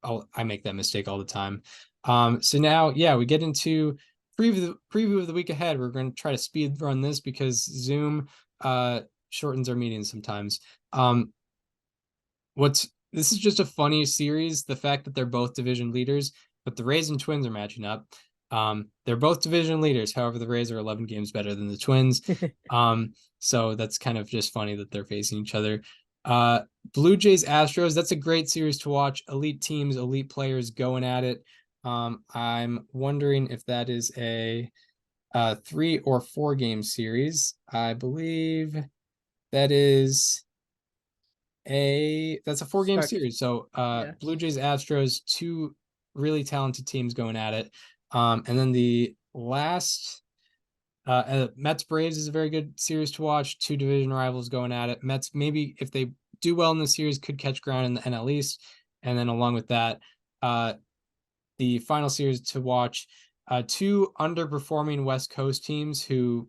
I make that mistake all the time. So now, yeah, we get into preview of the week ahead. We're going to try to speed run this because Zoom shortens our meetings sometimes. This is just a funny series. The fact that they're both division leaders, but the Rays and Twins are matching up. They're both division leaders. However, the Rays are 11 games better than the Twins. So that's kind of just funny that they're facing each other. Blue Jays Astros, that's a great series to watch. Elite teams, elite players going at it. I'm wondering if that is a 3 or 4 game series. I believe that is that's a 4-game series. So yeah. Blue Jays Astros, 2 really talented teams going at it. And then the last Mets Braves is a very good series to watch. 2 division rivals going at it. Mets, maybe if they do well in the series, could catch ground in the NL East. And then along with that, the final series to watch, 2 underperforming West Coast teams who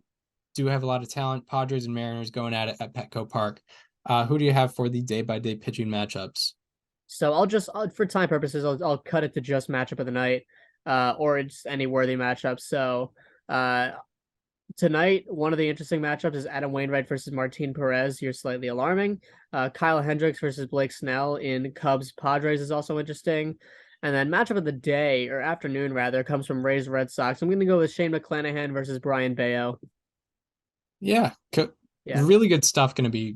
do have a lot of talent, Padres and Mariners, going at it at Petco Park. Who do you have for the day-by-day pitching matchups? So I'll for time purposes, I'll cut it to just matchup of the night, or just any worthy matchup. So tonight, one of the interesting matchups is Adam Wainwright versus Martin Perez. You're slightly alarming. Kyle Hendricks versus Blake Snell in Cubs Padres is also interesting. And then matchup of the day, or afternoon rather, comes from Rays Red Sox. I'm going to go with Shane McClanahan versus Brian Bayo. Yeah, really good stuff going to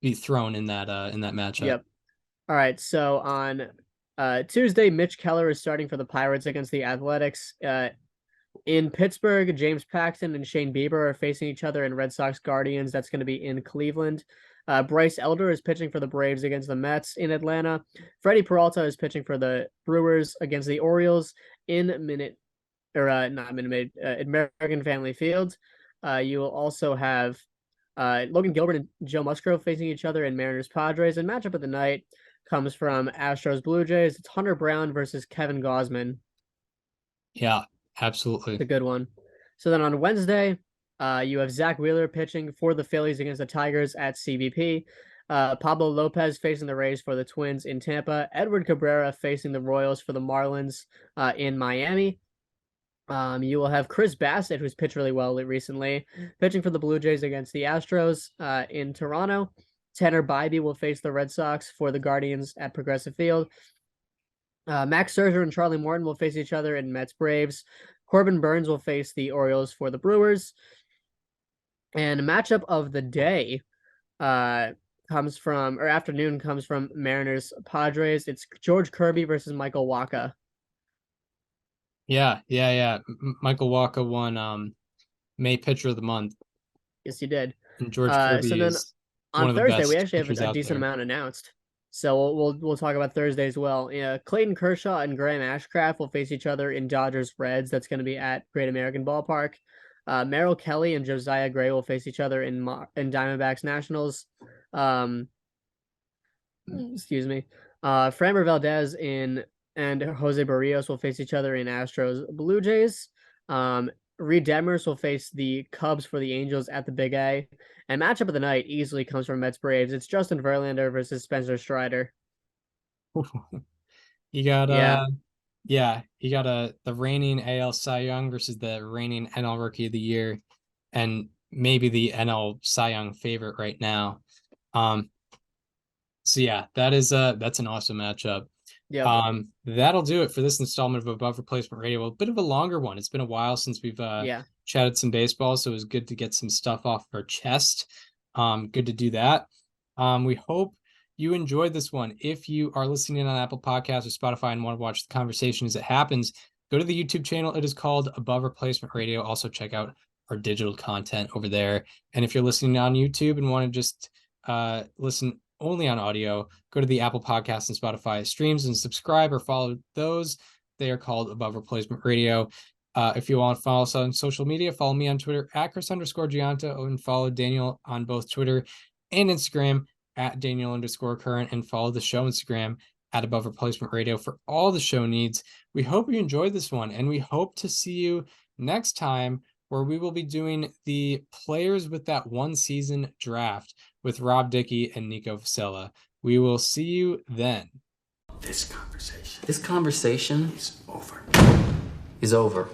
be thrown in that matchup. Yep. All right, so on Tuesday, Mitch Keller is starting for the Pirates against the Athletics. In Pittsburgh, James Paxton and Shane Bieber are facing each other in Red Sox Guardians. That's going to be in Cleveland. Bryce Elder is pitching for the Braves against the Mets in Atlanta. Freddie Peralta is pitching for the Brewers against the Orioles in American Family Field. You will also have Logan Gilbert and Joe Musgrove facing each other in Mariners Padres. And matchup of the night comes from Astros Blue Jays. It's Hunter Brown versus Kevin Gausman. Yeah, absolutely. It's a good one. So then on Wednesday, you have Zach Wheeler pitching for the Phillies against the Tigers at CBP. Pablo Lopez facing the Rays for the Twins in Tampa. Edward Cabrera facing the Royals for the Marlins in Miami. You will have Chris Bassett, who's pitched really well recently, pitching for the Blue Jays against the Astros in Toronto. Tanner Bybee will face the Red Sox for the Guardians at Progressive Field. Max Scherzer and Charlie Morton will face each other in Mets Braves. Corbin Burns will face the Orioles for the Brewers. And matchup of the day comes from Mariners Padres. It's George Kirby versus Michael Wacha. Yeah. Michael Wacha won May Pitcher of the Month. Yes, he did. And George Kirby so then is on Thursday we actually have a decent amount announced. So we'll talk about Thursday as well. Clayton Kershaw and Graham Ashcraft will face each other in Dodgers Reds. That's going to be at Great American Ballpark. Merrill Kelly and Josiah Gray will face each other in Diamondbacks Nationals. Excuse me. Framber Valdez and Jose Barrios will face each other in Astros Blue Jays. Reed Detmers will face the Cubs for the Angels at the Big A. And matchup of the night easily comes from Mets Braves. It's Justin Verlander versus Spencer Strider. You got you got the reigning AL Cy Young versus the reigning NL Rookie of the Year, and maybe the NL Cy Young favorite right now. So yeah, that's an awesome matchup. Yeah. That'll do it for this installment of Above Replacement Radio. A bit of a longer one. It's been a while since we've chatted some baseball, so it was good to get some stuff off our chest. Good to do that. We hope you enjoyed this one. If you are listening on Apple Podcasts or Spotify and want to watch the conversation as it happens, go to the YouTube channel. It is called Above Replacement Radio. Also check out our digital content over there. And if you're listening on YouTube and want to just listen only on audio, go to the Apple Podcasts and Spotify streams and subscribe or follow those. They are called Above Replacement Radio. If you want to follow us on social media, follow me on Twitter at Chris_Gianta and follow Daniel on both Twitter and Instagram at Daniel_current, and follow the show Instagram at Above Replacement Radio for all the show needs. We hope you enjoyed this one, and we hope to see you next time, where we will be doing the players with that one season draft with Rob Dickey and Nico Vasella. We will see you then. This conversation is over.